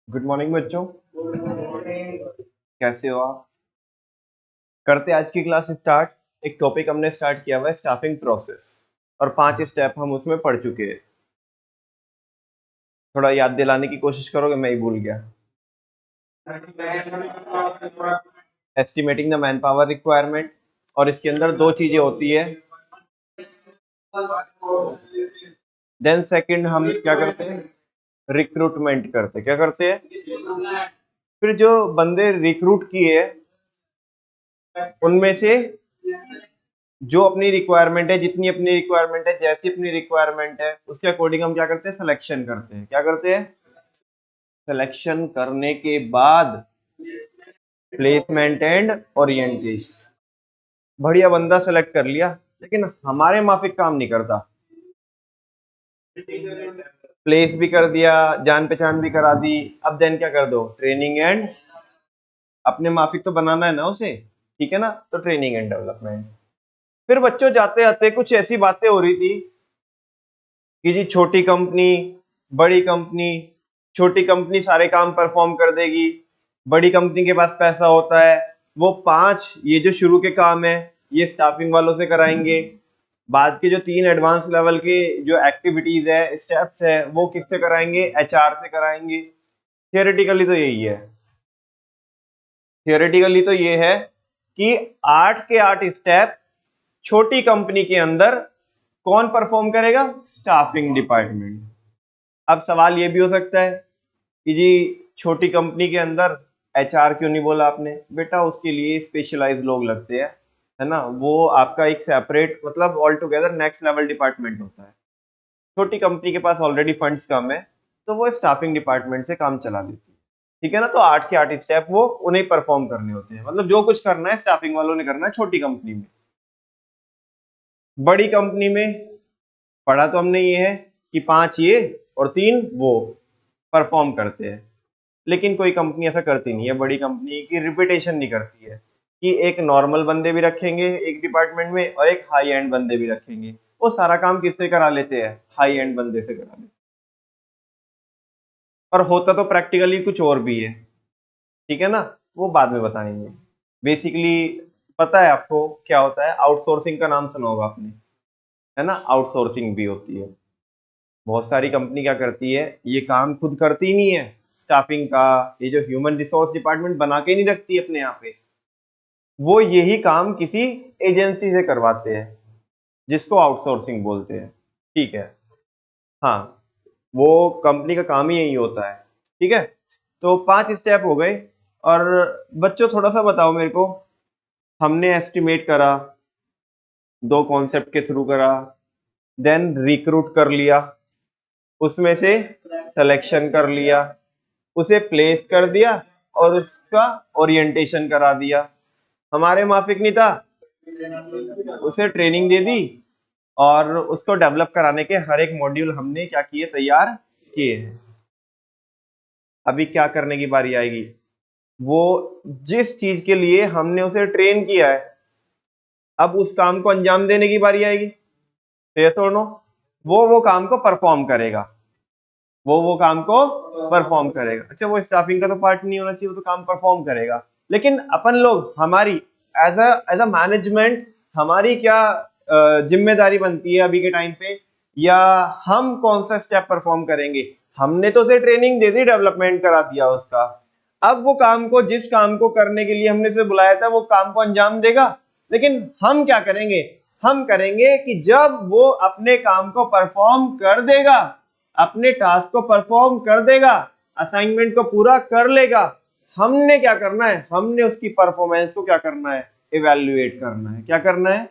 Good morning बच्चों। कैसे हो आप? करते आज की क्लास स्टार्ट। एक टॉपिक हमने स्टार्ट किया हुआ है स्टाफिंग प्रोसेस, और 5 स्टेप हम उसमें पढ़ चुके हैं। थोड़ा याद दिलाने की कोशिश करोगे? मैं ही भूल गया। Estimating the manpower requirement, और इसके अंदर दो चीजें होती है। देन सेकंड हम क्या करते हैं? रिक्रूटमेंट करते हैं। क्या करते हैं? फिर जो बंदे रिक्रूट किए उनमें से जो अपनी रिक्वायरमेंट है, जितनी अपनी रिक्वायरमेंट है, जैसी अपनी रिक्वायरमेंट है, उसके अकॉर्डिंग हम क्या करते हैं? सिलेक्शन करते हैं। क्या करते हैं? सिलेक्शन करने के बाद प्लेसमेंट एंड ओरिएंटेशन। बढ़िया बंदा सेलेक्ट कर लिया, लेकिन हमारे माफिक काम नहीं करता। प्लेस भी कर दिया, जान पहचान भी करा दी, अब देन क्या कर दो? ट्रेनिंग एंड, अपने माफिक तो बनाना है ना उसे, ठीक है ना? तो ट्रेनिंग एंड डेवलपमेंट। फिर बच्चों जाते जाते कुछ ऐसी बातें हो रही थी कि जी छोटी कंपनी, बड़ी कंपनी। छोटी कंपनी सारे काम परफॉर्म कर देगी, बड़ी कंपनी के पास पैसा होता है, वो 5 ये जो शुरू के काम है ये स्टाफिंग वालों से कराएंगे। बाद के जो 3 एडवांस लेवल के जो एक्टिविटीज है, स्टेप्स है, वो किससे कराएंगे? एचआर से कराएंगे। थियोरेटिकली तो यही है। थियोरेटिकली तो ये है कि 8 के 8 स्टेप छोटी कंपनी के अंदर कौन परफॉर्म करेगा? Staffing department. अब सवाल ये भी हो सकता है कि जी छोटी कंपनी के अंदर एचआर क्यों नहीं बोला आपने? बेटा उसके लिए स्पेशलाइज लोग लगते हैं, है ना? वो आपका एक सेपरेट, मतलब all together next level department होता है। छोटी कंपनी के पास ऑलरेडी फंड्स कम है, तो वो स्टाफिंग डिपार्टमेंट से काम चला लेती है, ठीक है ना? तो 8 के 8 स्टेप वो उन्हें परफॉर्म करने होते हैं। मतलब जो कुछ करना है स्टाफिंग वालों ने करना है छोटी कंपनी में। बड़ी कंपनी में पढ़ा तो हमने ये है कि 5 ये और 3 वो परफॉर्म करते हैं, लेकिन कोई कंपनी ऐसा करती नहीं है। बड़ी कंपनी की रिपीटेशन नहीं करती है कि एक नॉर्मल बंदे भी रखेंगे एक डिपार्टमेंट में और एक हाई एंड बंदे भी रखेंगे। वो सारा काम किससे करा लेते हैं? हाई एंड बंदे से करा लेते हैं। और होता तो प्रैक्टिकली कुछ और भी है, ठीक है ना? वो बाद में बताएंगे। बेसिकली पता है आपको क्या होता है? आउटसोर्सिंग का नाम सुना होगा आपने, है ना? आउटसोर्सिंग भी होती है। बहुत सारी कंपनी क्या करती है, ये काम खुद करती नहीं है स्टाफिंग का। ये जो ह्यूमन रिसोर्स डिपार्टमेंट बना के नहीं रखती अपने यहाँ पे, वो यही काम किसी एजेंसी से करवाते हैं, जिसको आउटसोर्सिंग बोलते हैं, ठीक है? हाँ, वो कंपनी का काम ही यही होता है, ठीक है? तो 5 स्टेप हो गए। और बच्चों थोड़ा सा बताओ मेरे को, हमने एस्टिमेट करा, 2 कॉन्सेप्ट के थ्रू करा, देन रिक्रूट कर लिया, उसमें से सिलेक्शन कर लिया, उसे प्लेस कर दिया और उसका ओरिएंटेशन करा दिया। हमारे माफिक नहीं था, उसे ट्रेनिंग दे दी, और उसको डेवलप कराने के हर एक मॉड्यूल हमने क्या किए? तैयार किए हैं। अभी क्या करने की बारी आएगी? वो जिस चीज के लिए हमने उसे ट्रेन किया है, अब उस काम को अंजाम देने की बारी आएगी। यस और नो? वो काम को परफॉर्म करेगा, वो काम को परफॉर्म करेगा। अच्छा, वो स्टाफिंग का तो पार्ट नहीं होना चाहिए, वो तो काम परफॉर्म करेगा। लेकिन अपन लोग, हमारी एज अ मैनेजमेंट, हमारी क्या जिम्मेदारी बनती है अभी के टाइम पे? या हम कौन सा स्टेप परफॉर्म करेंगे? हमने तो उसे ट्रेनिंग दे दी, डेवलपमेंट करा दिया उसका। अब वो काम को, जिस काम को करने के लिए हमने उसे बुलाया था, वो काम को अंजाम देगा। लेकिन हम क्या करेंगे? हम करेंगे कि जब वो अपने काम को परफॉर्म कर देगा, अपने टास्क को परफॉर्म कर देगा, असाइनमेंट को पूरा कर लेगा, हमने क्या करना है? हमने उसकी परफॉर्मेंस को क्या करना है? इवैल्यूएट करना है। क्या करना है?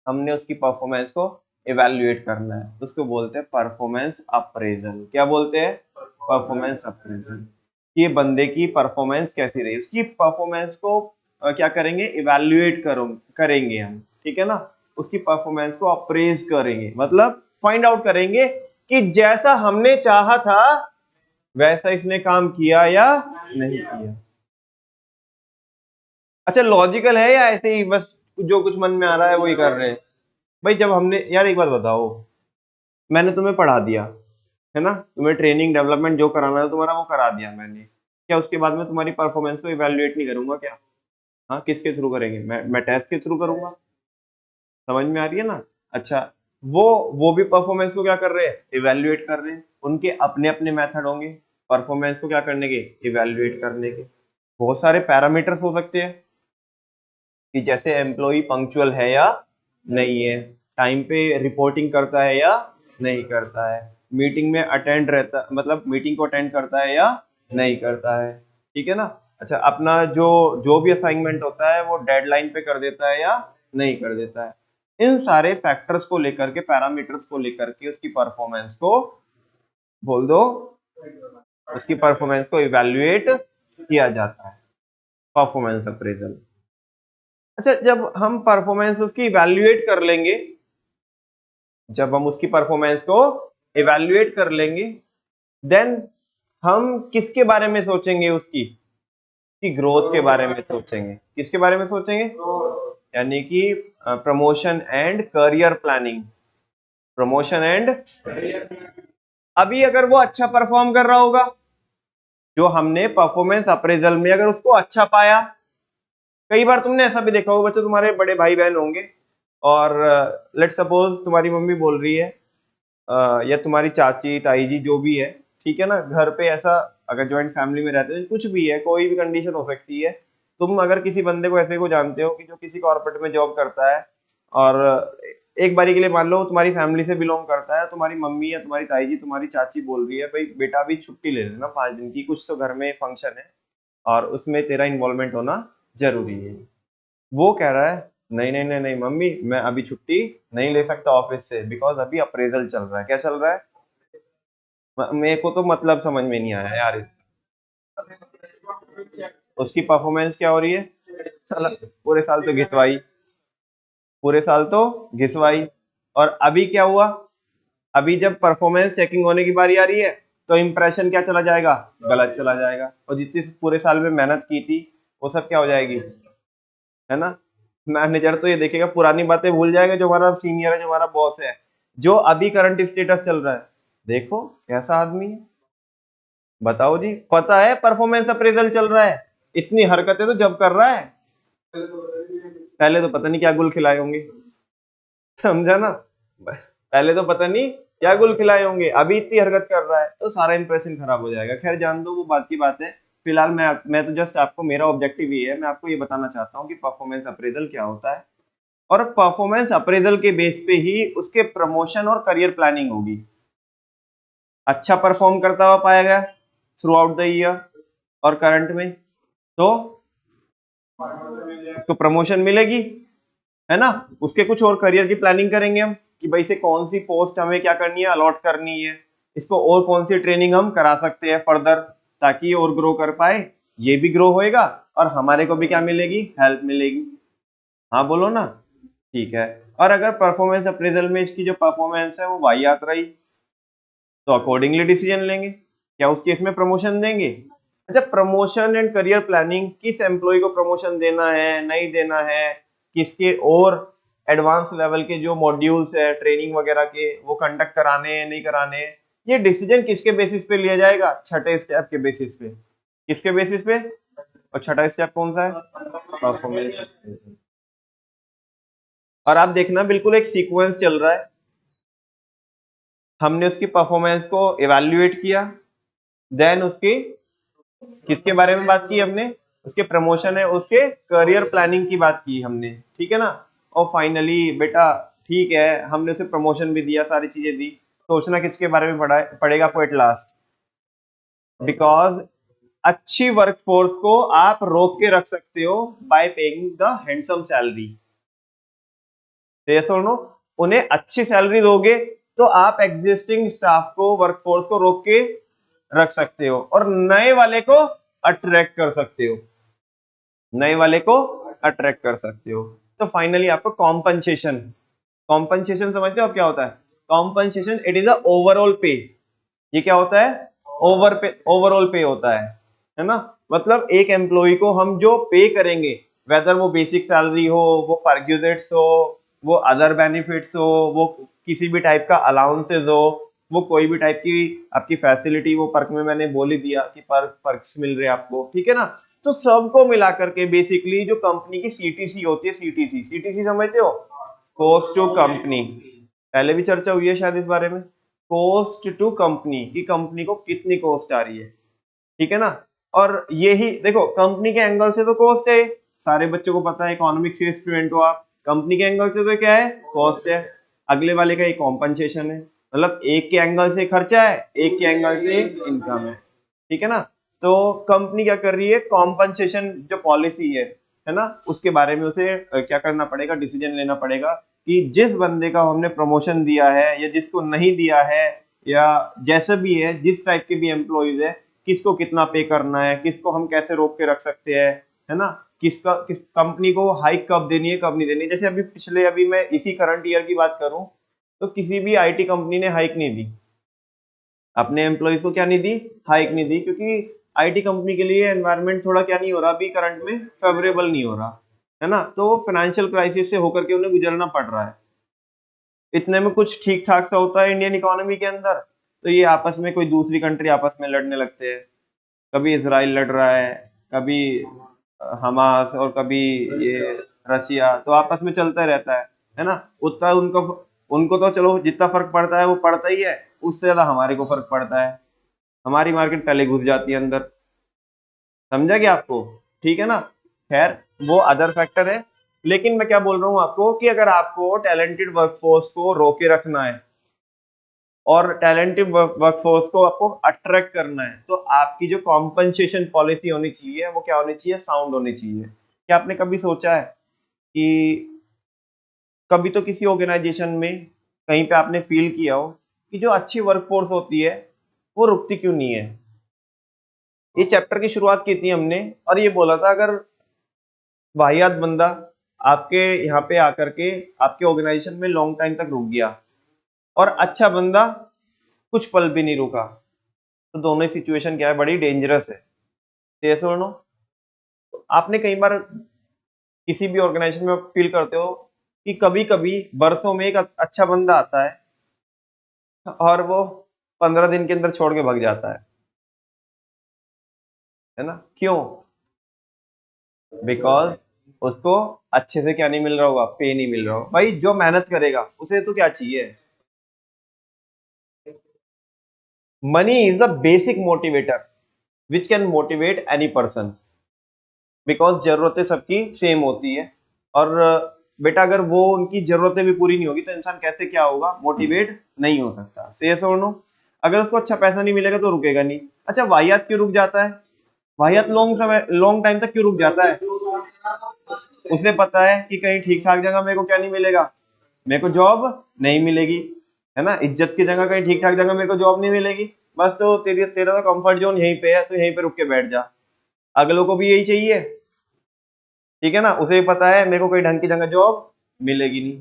हमने उसकी परफॉर्मेंस को इवैल्यूएट करना है। उसको बोलते हैं परफॉर्मेंस अप्रेजल। क्या बोलते हैं? Performance appraisal. ये बंदे की परफॉर्मेंस कैसी रही, उसकी परफॉर्मेंस को क्या करेंगे? इवैल्यूएट करेंगे हम, ठीक है ना? उसकी परफॉर्मेंस को अप्रेज करेंगे, मतलब फाइंड आउट करेंगे कि जैसा हमने चाहा था वैसा इसने काम किया या नहीं किया। अच्छा, लॉजिकल है या ऐसे ही बस जो कुछ मन में आ रहा है वही कर रहे हैं? भाई जब हमने, यार एक बात बताओ, मैंने तुम्हें पढ़ा दिया, है ना, तुम्हें ट्रेनिंग डेवलपमेंट जो कराना है तुम्हारा वो करा दिया मैंने, क्या उसके बाद में तुम्हारी परफॉर्मेंस को इवेल्युएट नहीं करूंगा क्या? हाँ, किसके थ्रू करेंगे? मैं टेस्ट के थ्रू करूंगा। समझ में आ रही है ना? अच्छा, वो वो भी परफॉर्मेंस को क्या कर रहे हैं? इवेल्युएट कर रहे हैं। उनके अपने अपने मेथड होंगे परफॉर्मेंस को क्या करने के? इवेल्युएट करने के। बहुत सारे पैरामीटर्स हो सकते हैं कि जैसे एम्प्लॉय पंक्चुअल है या नहीं है, टाइम पे रिपोर्टिंग करता है या नहीं करता है, मीटिंग में अटेंड रहता, मतलब मीटिंग को अटेंड करता है या नहीं करता है, ठीक है ना? अच्छा, अपना जो जो भी असाइनमेंट होता है वो डेडलाइन पे कर देता है या नहीं कर देता है। इन सारे फैक्टर्स को लेकर के, पैरामीटर्स को लेकर के उसकी परफॉर्मेंस को बोल दो, उसकी परफॉर्मेंस को इवेल्युएट किया जाता है, परफॉर्मेंस अप्रेजल। अच्छा, जब हम परफॉर्मेंस उसकी इवेल्युएट कर लेंगे, जब हम उसकी परफॉर्मेंस को इवेल्युएट कर लेंगे, देन हम किसके बारे में सोचेंगे? उसकी ग्रोथ के बारे में सोचेंगे। किसके बारे में सोचेंगे? यानी कि promotion and career planning. Promotion and, अभी अगर वो अच्छा परफॉर्म कर रहा होगा, जो हमने परफॉर्मेंस अप्रेजल में अगर उसको अच्छा पाया, कई बार तुमने ऐसा भी देखा होगा, बच्चों तुम्हारे बड़े भाई बहन होंगे और लेट सपोज तुम्हारी मम्मी बोल रही है या तुम्हारी चाची ताई जी जो भी है, ठीक है ना, घर पे ऐसा, अगर ज्वाइंट फैमिली में रहते हो, कुछ भी है, कोई भी कंडीशन हो सकती है, तुम अगर किसी बंदे को ऐसे को जानते हो कि जो किसी कॉर्पोरेट में जॉब करता है और एक बारी के लिए मान लो तुम्हारी फैमिली से बिलोंग करता है, तुम्हारी मम्मी या तुम्हारी ताई जी, तुम्हारी चाची बोल रही है भाई बेटा अभी छुट्टी ले लेना 5 दिन की, कुछ तो घर में फंक्शन है और उसमें तेरा इन्वॉल्वमेंट होना जरूरी है। वो कह रहा है नहीं नहीं नहीं नहीं मम्मी, मैं अभी छुट्टी नहीं ले सकता ऑफिस से, बिकॉज अभी अप्रेजल चल रहा है। क्या चल रहा है? मेरे को तो मतलब समझ में नहीं आया यार उसकी परफॉर्मेंस क्या हो रही है? साला पूरे साल तो घिसवाई, पूरे साल तो घिसवाई, और अभी क्या हुआ? अभी जब परफॉर्मेंस चेकिंग होने की बारी आ रही है तो इंप्रेशन क्या चला जाएगा? गलत चला जाएगा, और जितनी पूरे साल में मेहनत की थी वो सब क्या हो जाएगी? है ना? मैनेजर तो ये देखेगा, पुरानी बातें भूल जाएगा, जो हमारा सीनियर है, जो हमारा बॉस है, जो अभी करंट स्टेटस चल रहा है, देखो कैसा आदमी है। बताओ जी, पता है परफॉर्मेंस अप्रेजल चल रहा है, इतनी हरकतें तो जब कर रहा है, पहले तो पता नहीं क्या गुल खिलाए होंगे, समझा ना? पहले तो पता नहीं क्या गुल खिलाए होंगे, अभी इतनी हरकत कर रहा है तो सारा इंप्रेशन खराब हो जाएगा। खैर जान दो, वो बात की बात है। फिलहाल मैं तो जस्ट आपको, मेरा ऑब्जेक्टिव ये है, मैं आपको ये बताना चाहता हूँ कि परफॉर्मेंस अप्रेजल क्या होता है, और परफॉर्मेंस अप्रेजल के बेस पे ही उसके प्रमोशन और करियर प्लानिंग होगी। अच्छा परफॉर्म करता हुआ पाया गया थ्रू आउट द ईयर और करंट में, तो उसको प्रमोशन मिलेगी, है ना? उसके कुछ और करियर की प्लानिंग करेंगे हम कि भाई से कौन सी पोस्ट हमें क्या करनी है, अलॉट करनी है, इसको और कौन सी ट्रेनिंग हम करा सकते हैं फर्दर, ताकि ये और ग्रो कर पाए, ये भी ग्रो होएगा और हमारे को भी क्या मिलेगी? हेल्प मिलेगी। हाँ बोलो ना? ठीक है। और अगर परफॉर्मेंस अप्रेजल में इसकी जो परफॉर्मेंस है वो वाहियात रही, तो अकॉर्डिंगली डिसीजन लेंगे, क्या उस केस में प्रमोशन देंगे। अच्छा, प्रमोशन एंड करियर प्लानिंग, किस एम्प्लॉय को प्रमोशन देना है नहीं देना है, किसके और एडवांस लेवल के जो मॉड्यूल्स है ट्रेनिंग वगैरह के वो कंडक्ट कराने हैं नहीं कराने हैं, ये डिसीजन किसके बेसिस पे लिया जाएगा? छठे स्टेप के बेसिस पे। किसके बेसिस पे? और छठा स्टेप कौन सा है? परफॉर्मेंस। और आप देखना बिल्कुल एक सीक्वेंस चल रहा है, हमने उसकी परफॉर्मेंस को इवैल्यूएट किया, देन उसकी किसके बारे में बात की हमने? उसके प्रमोशन है, उसके करियर प्लानिंग की बात की हमने, ठीक है ना? और फाइनली बेटा ठीक है, हमने उसे प्रमोशन भी दिया, सारी चीजें दी, सोचना किसके बारे में पड़ेगा आपको एट लास्ट, बिकॉज अच्छी वर्कफोर्स को आप रोक के रख सकते हो by paying the handsome salary. No, उन्हें अच्छी सैलरी दोगे तो आप एग्जिस्टिंग स्टाफ को, वर्कफोर्स को रोक के रख सकते हो और नए वाले को अट्रैक्ट कर सकते हो, नए वाले को अट्रैक्ट कर सकते हो। तो फाइनली आपको कॉम्पनसेशन, कॉम्पनसेशन समझते हो आप क्या होता है? Compensation, it is a overall पे। ये क्या होता है? ओवरऑल पे होता है ना? मतलब एक एम्प्लॉय को हम जो पे करेंगे, वेदर वो बेसिक सैलरी हो, वो परक्यूजेट्स हो, वो अदर बेनिफिट्स हो, वो किसी भी टाइप का अलाउंसेस हो, वो कोई भी टाइप की आपकी फैसिलिटी, वो पर्क में मैंने बोल ही दिया कि पर्क्स मिल रहे हैं आपको, ठीक है ना। तो सबको मिला करके बेसिकली जो कंपनी की सीटीसी होती है, सीटीसी समझते हो, कॉस्ट टू कंपनी, पहले भी चर्चा हुई है शायद इस बारे में, कॉस्ट टू कंपनी की कंपनी को कितनी कॉस्ट आ रही है, ठीक है ना। और यही देखो कंपनी के एंगल से तो कॉस्ट है, सारे बच्चों को पता है, इकोनॉमिक्स के स्टूडेंट हो आप, कंपनी के एंगल से तो क्या है, कॉस्ट है, अगले वाले का एक कॉम्पनसेशन है, मतलब एक के एंगल से खर्चा है, एक के एंगल से इनकम है, ठीक है ना। तो कंपनी क्या कर रही है, कॉम्पनसेशन जो पॉलिसी है ना, उसके बारे में उसे क्या करना पड़ेगा, डिसीजन लेना पड़ेगा कि जिस बंदे का हमने प्रमोशन दिया है या जिसको नहीं दिया है, या जैसा भी है, जिस टाइप के भी एम्प्लॉइज है, किसको कितना पे करना है, किसको हम कैसे रोक के रख सकते हैं, है ना, किस कंपनी को हाइक कब देनी है कब नहीं देनी। जैसे अभी मैं इसी करंट ईयर की बात करूं तो किसी भी आईटी कंपनी ने हाइक नहीं दी अपने एम्प्लॉइज को, क्या नहीं दी, हाइक नहीं दी, क्योंकि आईटी कंपनी के लिए एनवायरनमेंट थोड़ा क्या नहीं हो रहा अभी करंट में, फेवरेबल नहीं हो रहा, है ना। तो फाइनेंशियल क्राइसिस से होकर के उन्हें गुजरना पड़ रहा है। इतने में कुछ ठीक ठाक सा होता है इंडियन इकोनॉमी के अंदर, तो ये आपस में कोई दूसरी कंट्री आपस में लड़ने लगते हैं, कभी इसराइल लड़ रहा है, कभी हमास, और कभी ये रशिया, तो आपस में चलता रहता है ना। उतना उनको उनको तो चलो जितना फर्क पड़ता है वो पड़ता ही है, उससे ज्यादा हमारे को फर्क पड़ता है, हमारी मार्केट पहले घुस जाती है अंदर, समझा क्या आपको, ठीक है ना। खैर वो अदर फैक्टर है, लेकिन मैं क्या बोल रहा हूँ आपको कि अगर आपको टैलेंटेड वर्कफोर्स को रोके रखना है और टैलेंटेड वर्कफोर्स को आपको अट्रैक्ट करना है, तो आपकी जो कॉम्पनसेशन पॉलिसी होनी चाहिए वो क्या होनी चाहिए, साउंड होनी चाहिए। क्या आपने कभी सोचा है कि कभी तो किसी ऑर्गेनाइजेशन में कहीं पे आपने फील किया हो कि जो अच्छी वर्कफोर्स होती है वो रुकती क्यों नहीं है। ये चैप्टर की शुरुआत की थी हमने और ये बोला था अगर वाहियात बंदा आपके यहाँ पे आकर के आपके ऑर्गेनाइजेशन में लॉन्ग टाइम तक रुक गया और अच्छा बंदा कुछ पल भी नहीं रुका, तो दोनों ही सिचुएशन क्या है, बड़ी डेंजरस है। यस और नो। आपने कई बार किसी भी ऑर्गेनाइजेशन में फील करते हो कि कभी कभी बरसों में एक अच्छा बंदा आता है और वो 15 दिन के अंदर छोड़ के भाग जाता है ना, क्यों, बिकॉज उसको अच्छे से क्या नहीं मिल रहा होगा, पे नहीं मिल रहा होगा। भाई जो मेहनत करेगा उसे तो क्या चाहिए, money is the basic motivator which can motivate any person, because जरूरतें सबकी सेम होती है। और बेटा अगर वो उनकी जरूरतें भी पूरी नहीं होगी तो इंसान कैसे क्या होगा, मोटिवेट नहीं हो सकता। से और नो। अगर उसको अच्छा पैसा नहीं मिलेगा तो रुकेगा नहीं। अच्छा वाहियात क्यों रुक जाता है, वाहियात लॉन्ग टाइम तक क्यों रुक जाता है, उसे पता है कि कहीं ठीक ठाक जगह मेरे को क्या नहीं मिलेगा, मेरे को जॉब नहीं मिलेगी, है ना, इज्जत की जगह कहीं ठीक ठाक जगह मेरे को जॉब नहीं मिलेगी, बस तो तेरा तो कंफर्ट जोन यहीं पे है, तो यहीं पे रुक के बैठ जा। अगलों को भी यही चाहिए, ठीक है ना, उसे भी पता है मेरे को कोई ढंग की जगह जॉब मिलेगी नहीं,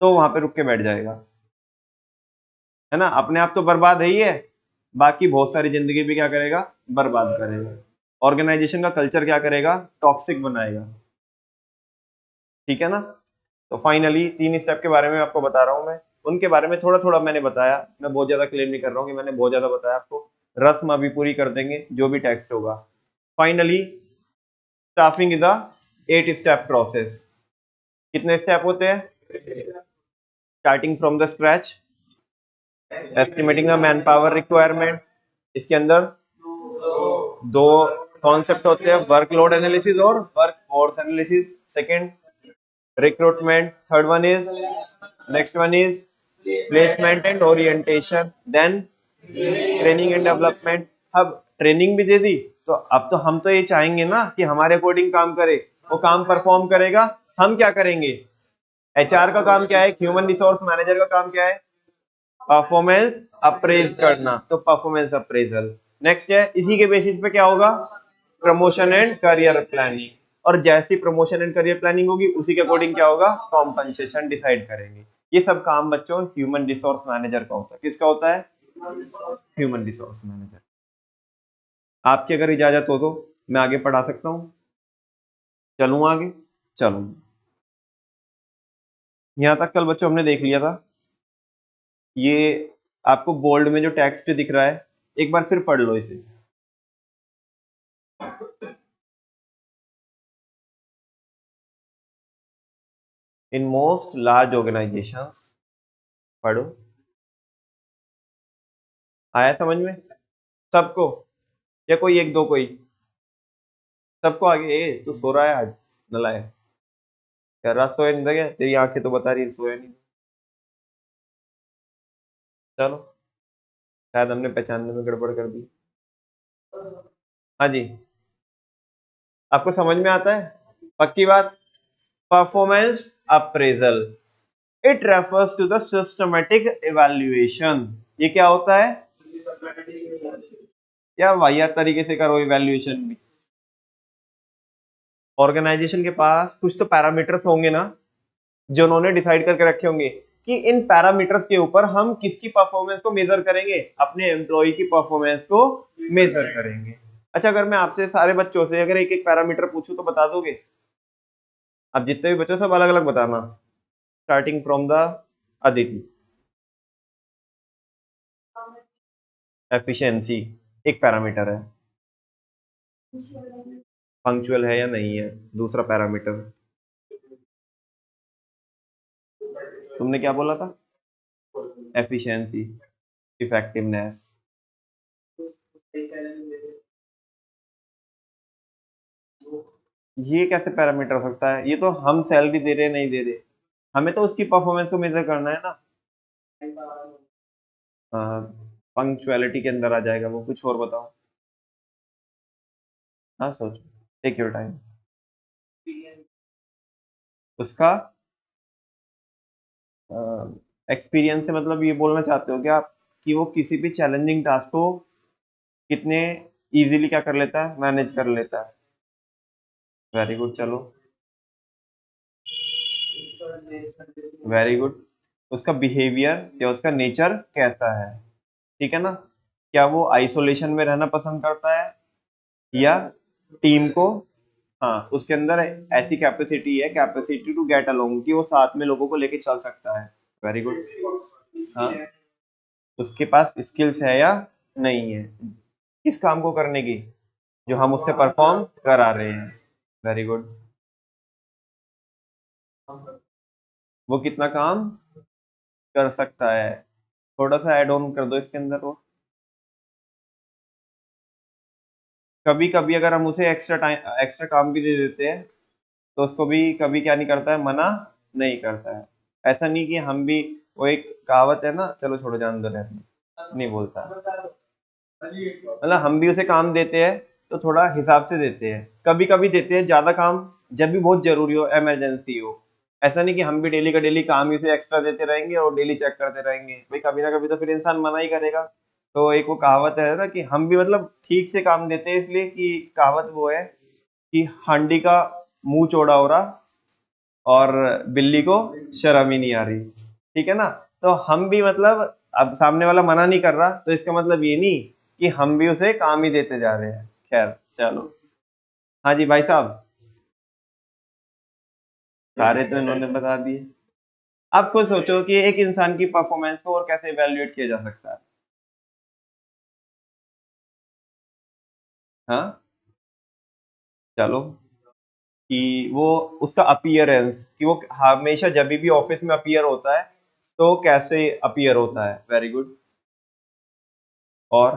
तो वहां पे रुक के बैठ जाएगा, है ना। अपने आप तो बर्बाद है ही है, बाकी बहुत सारी जिंदगी भी क्या करेगा, बर्बाद करेगा। ऑर्गेनाइजेशन का कल्चर क्या करेगा, टॉक्सिक बनाएगा, ठीक है ना। तो फाइनली 3 स्टेप के बारे में आपको बता रहा हूं मैं, उनके बारे में थोड़ा थोड़ा मैंने बताया, मैं बहुत ज्यादा क्लेम नहीं कर रहा हूँ कि मैंने बहुत ज्यादा बताया आपको, रस्म अभी पूरी कर देंगे जो भी टेक्स्ट होगा। Finally staffing is a 8 step process. कितने स्टेप होते हैं, starting from the scratch, estimating the manpower requirement, इसके अंदर दो कॉन्सेप्ट होते हैं, वर्कलोड एनालिसिस और workforce analysis. Second recruitment, third one is, next one is placement and orientation, then training and development. अब training भी दे दी, तो अब तो हम तो ये चाहेंगे ना कि हमारे अकॉर्डिंग काम करे, वो काम परफॉर्म करेगा, हम क्या करेंगे, एचआर का काम क्या है, ह्यूमन रिसोर्स मैनेजर का काम क्या है, परफॉर्मेंस अप्रेज करना, तो परफॉर्मेंस अप्रेजल। नेक्स्ट है, इसी के बेसिस पे क्या होगा, प्रमोशन एंड करियर प्लानिंग, और जैसी प्रमोशन एंड करियर प्लानिंग होगी उसी के अकॉर्डिंग क्या होगा, कॉम्पनसेशन डिसाइड करेंगे। ये सब काम बच्चों ह्यूमन रिसोर्स मैनेजर का होता है, किसका होता है, ह्यूमन रिसोर्स मैनेजर। आपकी अगर इजाजत हो तो मैं आगे पढ़ा सकता हूँ, चलूँ आगे, चलूँ। यहाँ तक कल बच्चों हमने देख लिया था, ये आपको बोल्ड में जो टेक्स्ट दिख रहा है एक बार फिर पढ़ लो इसे। इन मोस्ट लार्ज ऑर्गेनाइजेशंस, पढ़ो। आया समझ में सबको, या कोई एक दो कोई? सबको आगे। तू सो रहा है आज नलायक? क्या रात सोया नहीं था क्या? तेरी आंखें तो बता रही सोया नहीं। चलो, शायद हमने पहचानने में गड़बड़ कर दी। हाँ जी, आपको समझ में आता है? पक्की बात। Performance appraisal, it refers to the systematic evaluation. ये क्या होता है? या वाहियात तरीके से करो इवैल्यूएशन भी। ऑर्गेनाइजेशन के पास कुछ तो पैरामीटर्स होंगे ना, जो उन्होंने डिसाइड करके रखे होंगे कि इन पैरामीटर्स के ऊपर हम किसकी परफॉर्मेंस को मेजर करेंगे, अपने एम्प्लॉय की परफॉर्मेंस को मेजर करेंगे। अच्छा, अगर मैं आपसे सारे बच्चों से अगर एक एक पैरामीटर पूछूं तो बता दोगे? अब जितने भी बच्चों सब अलग अलग बताना, starting from the Aditi. Efficiency एक पैरामीटर है। पंक्चुअल है या नहीं है दूसरा पैरामीटर। तुमने क्या बोला था? Efficiency, effectiveness. ये कैसे पैरामीटर हो सकता है? ये तो हम सैलरी दे रहे नहीं दे रहे, हमें तो उसकी परफॉर्मेंस को मेजर करना है ना। पंक्चुअलिटी के अंदर आ जाएगा वो। कुछ और बताओ। हाँ सोचो, टेक योर टाइम। उसका एक्सपीरियंस से मतलब ये बोलना चाहते हो क्या आप कि वो किसी भी चैलेंजिंग टास्क को कितने इजीली क्या कर लेता है, मैनेज कर लेता है। वेरी गुड, चलो वेरी गुड। उसका बिहेवियर या उसका नेचर कैसा है, ठीक है ना? क्या वो आइसोलेशन में रहना पसंद करता है या टीम को? हाँ, उसके अंदर ऐसी कैपेसिटी है, कैपेसिटी टू गेट अलोंग, कि वो साथ में लोगों को लेके चल सकता है। Very good. हाँ, उसके पास स्किल्स है या नहीं है किस काम को करने की जो हम उससे परफॉर्म करा रहे हैं। Very good. वो कितना काम कर सकता है? थोड़ा सा ऐड ऑन कर दो इसके अंदर। वो कभी कभी अगर हम उसे एक्स्ट्रा टाइम एक्स्ट्रा काम भी दे देते हैं तो उसको भी कभी क्या नहीं करता है, मना नहीं करता है। ऐसा नहीं कि हम भी, वो एक कहावत है ना, चलो छोड़ो जान दो, रहने नहीं बोलता। मतलब हम भी उसे काम देते हैं तो थोड़ा हिसाब से देते हैं, कभी कभी देते हैं ज्यादा काम जब भी बहुत जरूरी हो, इमरजेंसी हो। ऐसा नहीं कि हम भी डेली का डेली काम ही उसे एक्स्ट्रा देते रहेंगे और डेली चेक करते रहेंगे। भाई कभी ना कभी तो फिर इंसान मना ही करेगा। तो एक वो कहावत है ना कि हम भी मतलब ठीक से काम देते हैं, इसलिए कि कहावत वो है कि हांडी का मुंह चौड़ा हो रहा और बिल्ली को शर्म ही नहीं आ रही, ठीक है ना? तो हम भी मतलब, अब सामने वाला मना नहीं कर रहा तो इसका मतलब ये नहीं कि हम भी उसे काम ही देते जा रहे हैं। खैर चलो। हाँ जी भाई साहब, सारे तो इन्होंने बता दिए। आप खुद सोचो कि एक इंसान की परफॉर्मेंस को और कैसे इवेल्युएट किया जा सकता है। हाँ चलो, कि वो उसका अपीयरेंस, कि वो हमेशा जब भी ऑफिस में अपीयर होता है तो कैसे अपीयर होता है। Very good. और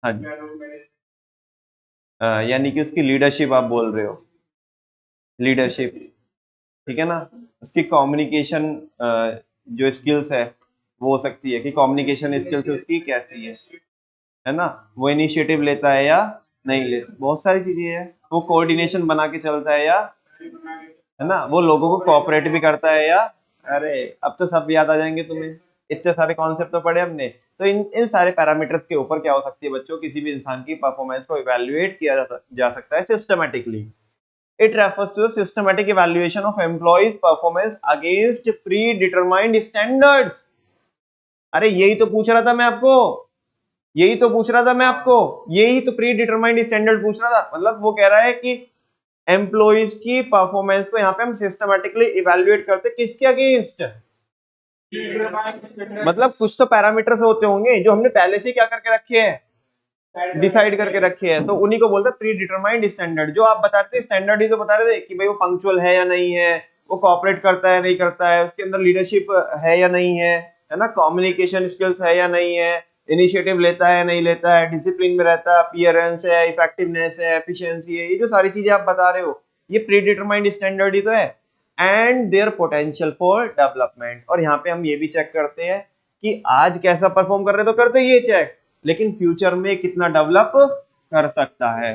हाँ जी, यानी कि उसकी लीडरशिप आप बोल रहे हो। लीडरशिप, ठीक है ना? उसकी कम्युनिकेशन जो स्किल्स है वो हो सकती है कि कम्युनिकेशन स्किल्स उसकी कैसी है ना? वो इनिशिएटिव लेता है या नहीं लेता, बहुत सारी चीजें हैं। वो कोऑर्डिनेशन बना के चलता है या, है ना, वो लोगों को कोऑपरेट भी करता है या। अरे अब तो सब याद आ जाएंगे तुम्हें, इतने सारे कॉन्सेप्ट तो पढ़े हमने। तो इन इन सारे पैरामीटर्स के ऊपर क्या हो सकती है बच्चों, किसी भी इंसान की परफॉर्मेंस को इवैल्यूएट किया जा सकता है systematically. It refers to the systematic evaluation of employees' performance against predetermined standards. अरे यही तो पूछ रहा था मैं आपको, यही तो पूछ रहा था मैं आपको, यही तो प्री डिटरमाइंड स्टैंडर्ड पूछ रहा था। मतलब वो कह रहा है कि एम्प्लॉइज की परफॉर्मेंस को यहाँ पे हम सिस्टमेटिकली इवेल्युएट करते किसके अगेंस्ट, मतलब कुछ तो पैरामीटर्स होते होंगे जो हमने पहले से क्या करके रखे हैं, डिसाइड करके रखे हैं, तो उन्हीं को बोलते हैं प्री डिटरमाइंड स्टैंडर्ड। जो आप बता रहे थे स्टैंडर्ड ही तो बता रहे थे कि भाई वो पंक्चुअल है या नहीं है, वो कोऑपरेट करता है नहीं करता है, उसके अंदर लीडरशिप है या नहीं है ना, कम्युनिकेशन स्किल्स है या नहीं है, इनिशिएटिव लेता है नहीं लेता है, डिसिप्लिन में रहता है, अपीयरेंस है, इफेक्टिवनेस है, एफिशिएंसी है, ये जो सारी चीजें आप बता रहे हो ये प्री डिटरमाइंड स्टैंडर्ड ही तो है। And their potential for development, और यहाँ पे हम ये भी चेक करते हैं कि आज कैसा परफॉर्म कर रहे तो करते ये चेक, लेकिन फ्यूचर में कितना डेवलप कर सकता है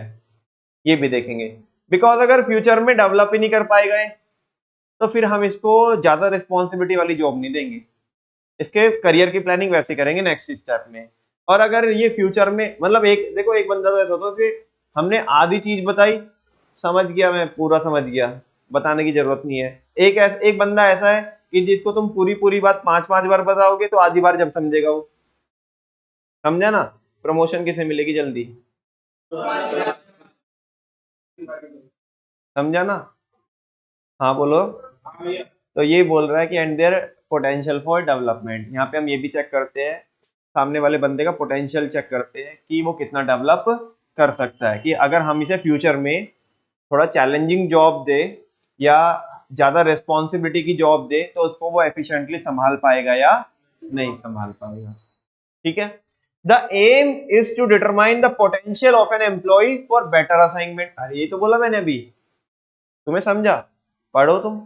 ये भी देखेंगे। बिकॉज अगर फ्यूचर में डेवलप ही नहीं कर पाएगा तो फिर हम इसको ज्यादा रिस्पॉन्सिबिलिटी वाली जॉब नहीं देंगे, इसके करियर की प्लानिंग वैसे करेंगे नेक्स्ट स्टेप में। और अगर ये फ्यूचर में मतलब एक देखो एक बंदा तो ऐसा होता है कि हमने आधी चीज बताई, समझ गया मैं पूरा समझ गया, बताने की जरूरत नहीं है। एक बंदा ऐसा है कि जिसको तुम पूरी पूरी बात 5-5 बार बताओगे तो आधी बार जब समझेगा वो, समझा ना। प्रमोशन किसे मिलेगी जल्दी, समझा ना। हाँ बोलो। तो ये बोल रहा है कि and their potential for development, यहाँ पे हम ये भी चेक करते हैं सामने वाले बंदे का पोटेंशियल चेक करते हैं कि वो कितना डेवलप कर सकता है, कि अगर हम इसे फ्यूचर में थोड़ा चैलेंजिंग जॉब दे या ज्यादा रिस्पॉन्सिबिलिटी की जॉब दे तो उसको वो एफिशिएंटली संभाल पाएगा या नहीं संभाल पाएगा। ठीक है। The aim is to determine the potential of an employee for better assignment, अरे ये तो बोला मैंने अभी, तुम्हें समझा, पढ़ो तुम।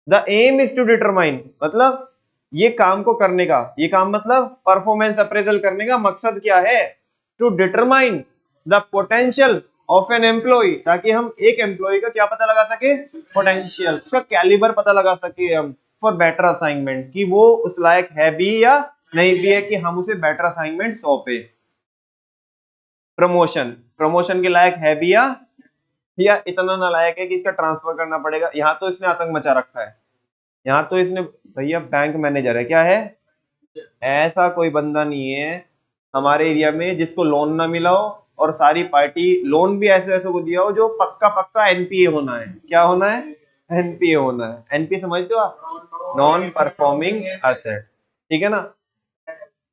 The aim is to determine मतलब ये काम को करने का, ये काम मतलब परफॉर्मेंस अप्रेजल करने का मकसद क्या है, to determine the potential of an employee, ताकि हम एक एम्प्लॉय का क्या पता लगा सके, पोटेंशियल, उसका कैलिबर पता लगा सके हम, फॉर बेटर असाइनमेंट, कि वो उस लायक है भी या नहीं भी है कि हम उसे बेटर असाइनमेंट सौंपे। प्रमोशन, प्रमोशन के लायक है भी या इतना नालायक है कि इसका ट्रांसफर करना पड़ेगा। यहाँ तो इसने आतंक मचा रखा है, यहाँ तो इसने, भैया बैंक मैनेजर है क्या है, ऐसा कोई बंदा नहीं है हमारे एरिया में जिसको लोन ना मिला हो, और सारी पार्टी लोन भी ऐसे ऐसे को दिया हो जो पक्का पक्का एनपीए होना है, क्या होना है, एनपीए होना है। एनपीए समझते हो आप, नॉन परफॉर्मिंग एसेट, ठीक है ना।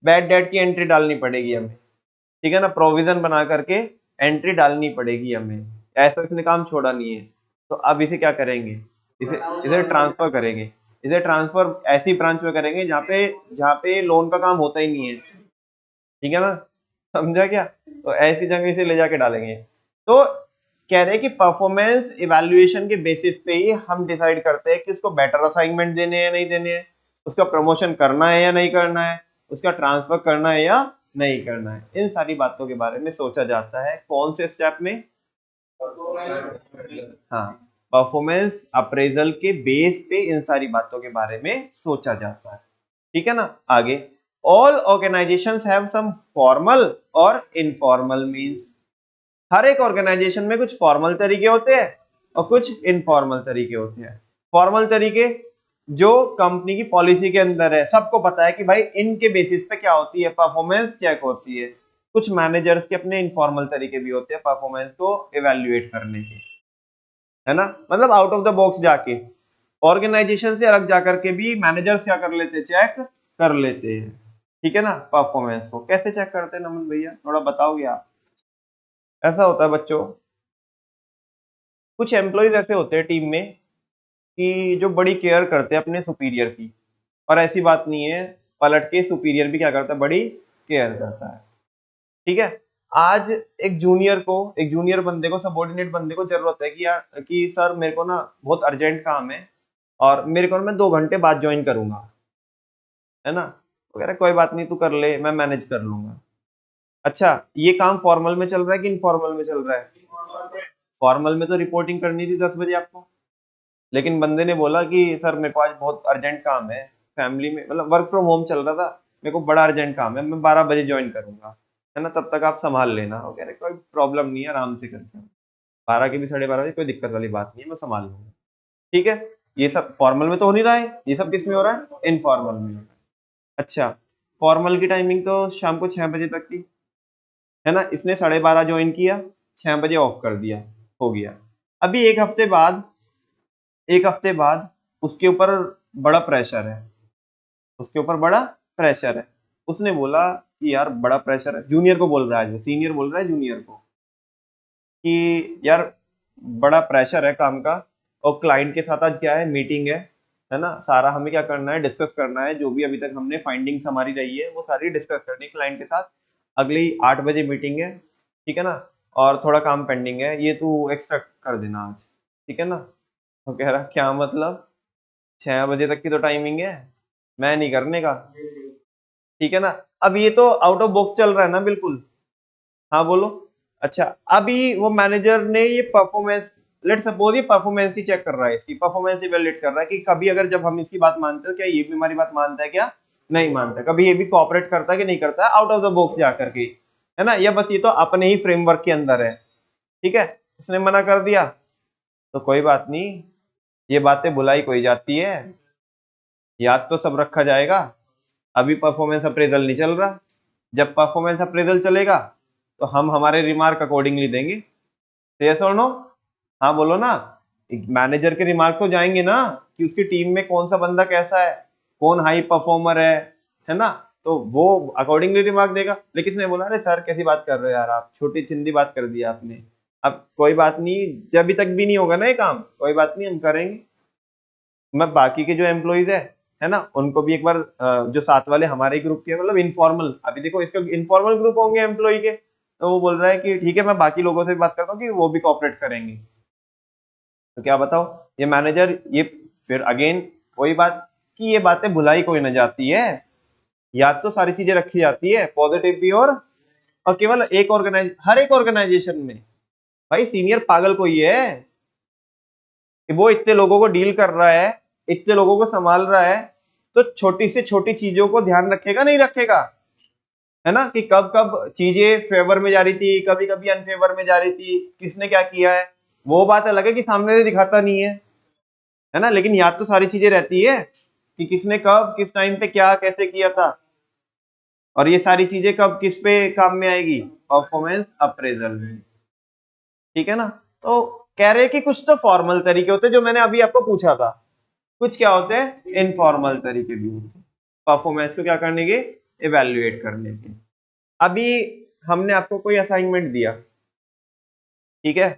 बैड डेट की एंट्री डालनी पड़ेगी हमें, ठीक है ना, प्रोविजन बना करके एंट्री डालनी पड़ेगी हमें, ऐसा इसने काम छोड़ा नहीं है। तो अब इसे क्या करेंगे, इसे इसे ट्रांसफर करेंगे, इसे ट्रांसफर ऐसी ब्रांच में करेंगे जहाँ पे लोन का काम होता ही नहीं है, ठीक है ना, समझा क्या। तो ऐसी जगह इसे ले जाके डालेंगे। तो कह रहे हैं कि परफॉर्मेंस इवैल्यूएशन के बेसिस पे ही हम डिसाइड करते हैं कि उसको बेटर असाइनमेंट देने हैं नहीं देने हैं, उसका प्रमोशन करना है या नहीं करना है, उसका ट्रांसफर करना है या नहीं करना है। इन सारी बातों के बारे में सोचा जाता है कौन से स्टेप में, हाँ, परफॉर्मेंस अप्रेजल के बेस पे इन सारी बातों के बारे में सोचा जाता है, ठीक है ना। आगे, all organisations have some formal और इनफॉर्मल मींस, हर एक ऑर्गेनाइजेशन में कुछ फॉर्मल तरीके होते हैं और कुछ इनफॉर्मल तरीके होते हैं। फॉर्मल तरीके जो कंपनी की पॉलिसी के अंदर है, सबको पता है कि भाई इनके बेसिस पे क्या होती है, परफॉर्मेंस चेक होती है। कुछ मैनेजर्स के अपने इनफॉर्मल तरीके भी होते हैं परफॉर्मेंस को इवेल्युएट करने के, है ना, मतलब आउट ऑफ द बॉक्स जाके ऑर्गेनाइजेशन से अलग जाकर के भी मैनेजर्स क्या कर लेते हैं, चेक कर लेते हैं, ठीक है ना। परफॉर्मेंस को कैसे चेक करते हैं नमन भैया, थोड़ा बताओगे आप। ऐसा होता है बच्चों, कुछ एम्प्लॉयज ऐसे होते हैं टीम में कि जो बड़ी केयर करते हैं अपने सुपीरियर की, और ऐसी बात नहीं है, पलट के सुपीरियर भी क्या करता है, बड़ी केयर करता है, ठीक है। आज एक जूनियर बंदे को, सबऑर्डिनेट बंदे को जरूरत है कि यार कि सर मेरे को ना बहुत अर्जेंट काम है और मेरे को ना मैं 2 घंटे बाद ज्वाइन करूंगा, है ना, तो कह रहा कोई बात नहीं तू कर ले मैं मैनेज कर लूंगा। अच्छा, ये काम फॉर्मल में चल रहा है कि इनफॉर्मल में चल रहा है, फॉर्मल में तो रिपोर्टिंग करनी थी 10 बजे आपको, लेकिन बंदे ने बोला कि सर मेरे को आज बहुत अर्जेंट काम है, फैमिली में मतलब वर्क फ्रॉम होम चल रहा था, मेरे को बड़ा अर्जेंट काम है, मैं 12 बजे ज्वाइन करूंगा, है ना, तब तक आप संभाल लेना। वो कह रहे कोई प्रॉब्लम नहीं है, आराम से करते हैं, 12 के भी 12:30 बजे कोई दिक्कत वाली बात नहीं है, मैं संभाल लूंगा, ठीक है। ये सब फॉर्मल में तो हो नहीं रहा है, ये सब किस में हो रहा है, इनफॉर्मल में हो रहा है। अच्छा, फॉर्मल की टाइमिंग तो शाम को 6 बजे तक थी, है ना, इसने 12:30 ज्वाइन किया, 6 बजे ऑफ कर दिया, हो गया। अभी एक हफ्ते बाद उसके ऊपर बड़ा प्रेशर है, उसके ऊपर बड़ा प्रेशर है। उसने बोला कि यार बड़ा प्रेशर है, जूनियर को बोल रहा है, जो सीनियर बोल रहा है जूनियर को कि यार बड़ा प्रेशर है काम का, और क्लाइंट के साथ आज क्या है, मीटिंग है ना, सारा हमें क्या करना है, डिस्कस करना है, जो भी अभी तक हमने फाइंडिंग्स हमारी रही है वो सारी डिस्कस करनी है क्लाइंट के साथ। अगले ही 8 बजे मीटिंग है, ठीक है ना, और थोड़ा काम पेंडिंग है, ये तू एक्स्ट्रा कर देना आज, ठीक है ना। तो कह रहा क्या मतलब, 6 बजे तक की तो टाइमिंग है, मैं नहीं करने का, ठीक है ना। अब ये तो आउट ऑफ बॉक्स चल रहा है ना बिल्कुल। हाँ बोलो। अच्छा, अभी वो मैनेजर ने ये परफॉर्मेंस, लेट सपोज ये परफॉर्मेंस ही चेक कर रहा है, इसकी परफॉर्मेंस इवैल्यूएट कर रहा है कि कभी अगर जब हम इसकी बात मानते हैं क्या ये भी हमारी बात मानता है, क्या नहीं मानता है, कभी ये भी कोऑपरेट करता है कि नहीं करता है आउट ऑफ द बॉक्स जाकर के, है ना, या बस ये तो अपने ही फ्रेमवर्क के अंदर है, ठीक है। इसने मना कर दिया तो कोई बात नहीं, ये बातें भुलाई कोई जाती है, याद तो सब रखा जाएगा। अभी परफॉर्मेंस अप्रेजल नहीं चल रहा, जब परफॉर्मेंस अप्रेजल चलेगा तो हम हमारे रिमार्क अकॉर्डिंगली देंगे, यस और नो। हाँ बोलो ना। मैनेजर के रिमार्क तो जाएंगे ना कि उसकी टीम में कौन सा बंदा कैसा है, कौन हाई परफॉर्मर है ना, तो वो अकॉर्डिंगली रिमार्क देगा। लेकिन इसने बोला अरे सर कैसी बात कर रहे हो यार, आप छोटी चिंदी बात कर दी आपने। अब कोई बात नहीं, जब अभी तक भी नहीं होगा ना ये काम, कोई बात नहीं हम करेंगे। मैं बाकी के जो एम्प्लॉइज है ना, उनको भी एक बार जो साथ वाले हमारे ग्रुप के, मतलब इनफॉर्मल, अभी देखो इसके इनफॉर्मल ग्रुप होंगे एम्प्लॉय के, तो वो बोल रहा है कि ठीक है मैं बाकी लोगों से भी बात करता हूँ कि वो भी कॉपरेट करेंगे। तो क्या बताओ, ये मैनेजर ये, फिर अगेन वही बात कि ये बातें भुलाई कोई ना जाती है, याद तो सारी चीजें रखी जाती है, पॉजिटिव भी और केवल एक हर एक ऑर्गेनाइजेशन में भाई सीनियर पागल कोई है कि वो इतने लोगों को डील कर रहा है, इतने लोगों को संभाल रहा है, तो छोटी से छोटी चीजों को ध्यान रखेगा नहीं रखेगा, है ना, कि कब कब चीजें फेवर में जा रही थी, कभी कभी अनफेवर में जा रही थी, किसने क्या किया है, वो बात अलग है कि सामने से दिखाता नहीं है ना, लेकिन याद तो सारी चीजें रहती है कि किसने कब किस टाइम पे क्या कैसे किया था, और ये सारी चीजें कब किस पे काम में आएगी, परफॉर्मेंस अप्रेजल में, ठीक है ना। तो कह रहे हैं कि कुछ तो फॉर्मल तरीके होते हैं, जो मैंने अभी आपको पूछा था, कुछ क्या होते हैं इनफॉर्मल तरीके भी होते हैं परफॉर्मेंस को क्या करने के, इवेल्युएट करने के। अभी हमने आपको कोई असाइनमेंट दिया, ठीक है,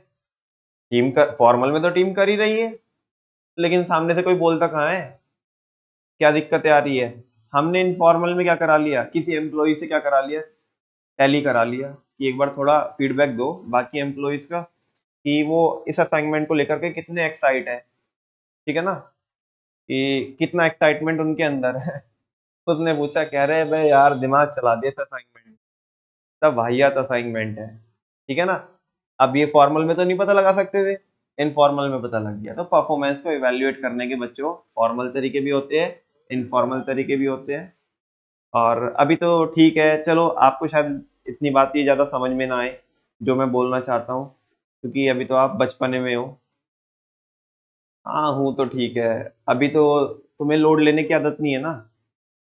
टीम का फॉर्मल में तो टीम कर ही रही है, लेकिन सामने से कोई बोलता कहाँ है, क्या दिक्कतें आ रही है, हमने इनफॉर्मल में क्या करा लिया, किसी एम्प्लॉय से क्या करा लिया, टैली करा लिया कि एक बार थोड़ा फीडबैक दो बाकी एम्प्लॉयज का कि वो इस असाइनमेंट को लेकर के कितने एक्साइट है, ठीक है ना, कि कितना एक्साइटमेंट उनके अंदर है। उसने पूछा, कह रहे भाई यार दिमाग चला दिया था असाइनमेंट, तब वाहियात असाइनमेंट है, ठीक है ना। अब ये फॉर्मल में तो नहीं पता लगा सकते थे, इनफॉर्मल में पता लग गया। तो परफॉर्मेंस को इवैल्यूएट करने के बच्चों फॉर्मल तरीके भी होते हैं, इनफॉर्मल तरीके भी होते हैं। और अभी तो ठीक है, चलो आपको शायद इतनी बात ये ज़्यादा समझ में ना आए जो मैं बोलना चाहता हूँ, क्योंकि अभी तो आप बचपने में हो। हाँ हूँ तो ठीक है, अभी तो तुम्हें लोड लेने की आदत नहीं है ना,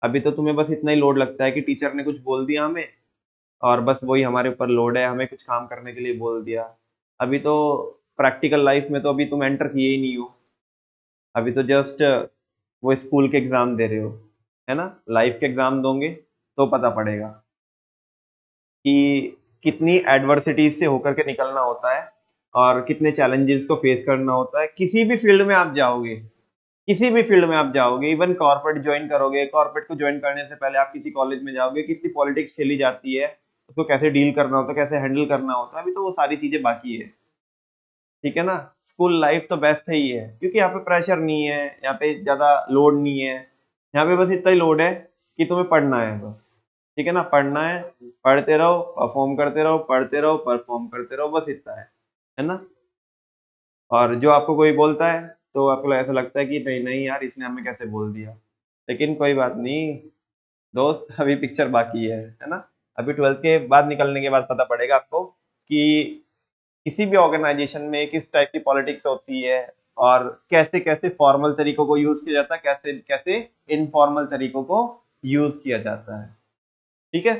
अभी तो तुम्हें बस इतना ही लोड लगता है कि टीचर ने कुछ बोल दिया हमें, और बस वही हमारे ऊपर लोड है, हमें कुछ काम करने के लिए बोल दिया। अभी तो प्रैक्टिकल लाइफ में तो अभी तुम एंटर किए ही नहीं हो, अभी तो जस्ट वो स्कूल के एग्जाम दे रहे हो, है ना, लाइफ के एग्जाम दोगे तो पता पड़ेगा कि कितनी एडवर्सिटीज से होकर के निकलना होता है, और कितने चैलेंजेस को फेस करना होता है। किसी भी फील्ड में आप जाओगे, किसी भी फील्ड में आप जाओगे, इवन कॉर्पोरेट ज्वाइन करोगे, कॉर्पोरेट को ज्वाइन करने से पहले आप किसी कॉलेज में जाओगे, कितनी पॉलिटिक्स खेली जाती है, उसको कैसे डील करना होता है, कैसे हैंडल करना होता है, अभी तो वो सारी चीजें बाकी है, ठीक है ना। स्कूल लाइफ तो बेस्ट है ही है, क्योंकि यहाँ पे प्रेशर नहीं है, यहाँ पे ज्यादा लोड नहीं है, यहाँ पे बस इतना ही लोड है कि तुम्हें पढ़ना है बस, ठीक है ना, पढ़ना है, पढ़ते रहो, परफॉर्म करते रहो, पढ़ते रहो, परफॉर्म करते रहो, बस इतना है ना। और जो आपको कोई बोलता है तो आपको ऐसा लगता है कि नहीं नहीं यार इसने हमें कैसे बोल दिया, लेकिन कोई बात नहीं दोस्त, अभी पिक्चर बाकी है ना। अभी 12th के बाद निकलने के बाद पता पड़ेगा आपको कि किसी भी ऑर्गेनाइजेशन में किस टाइप की पॉलिटिक्स होती है, और कैसे कैसे फॉर्मल तरीकों को यूज किया जाता है, कैसे कैसे इनफॉर्मल तरीकों को यूज किया जाता है, ठीक है।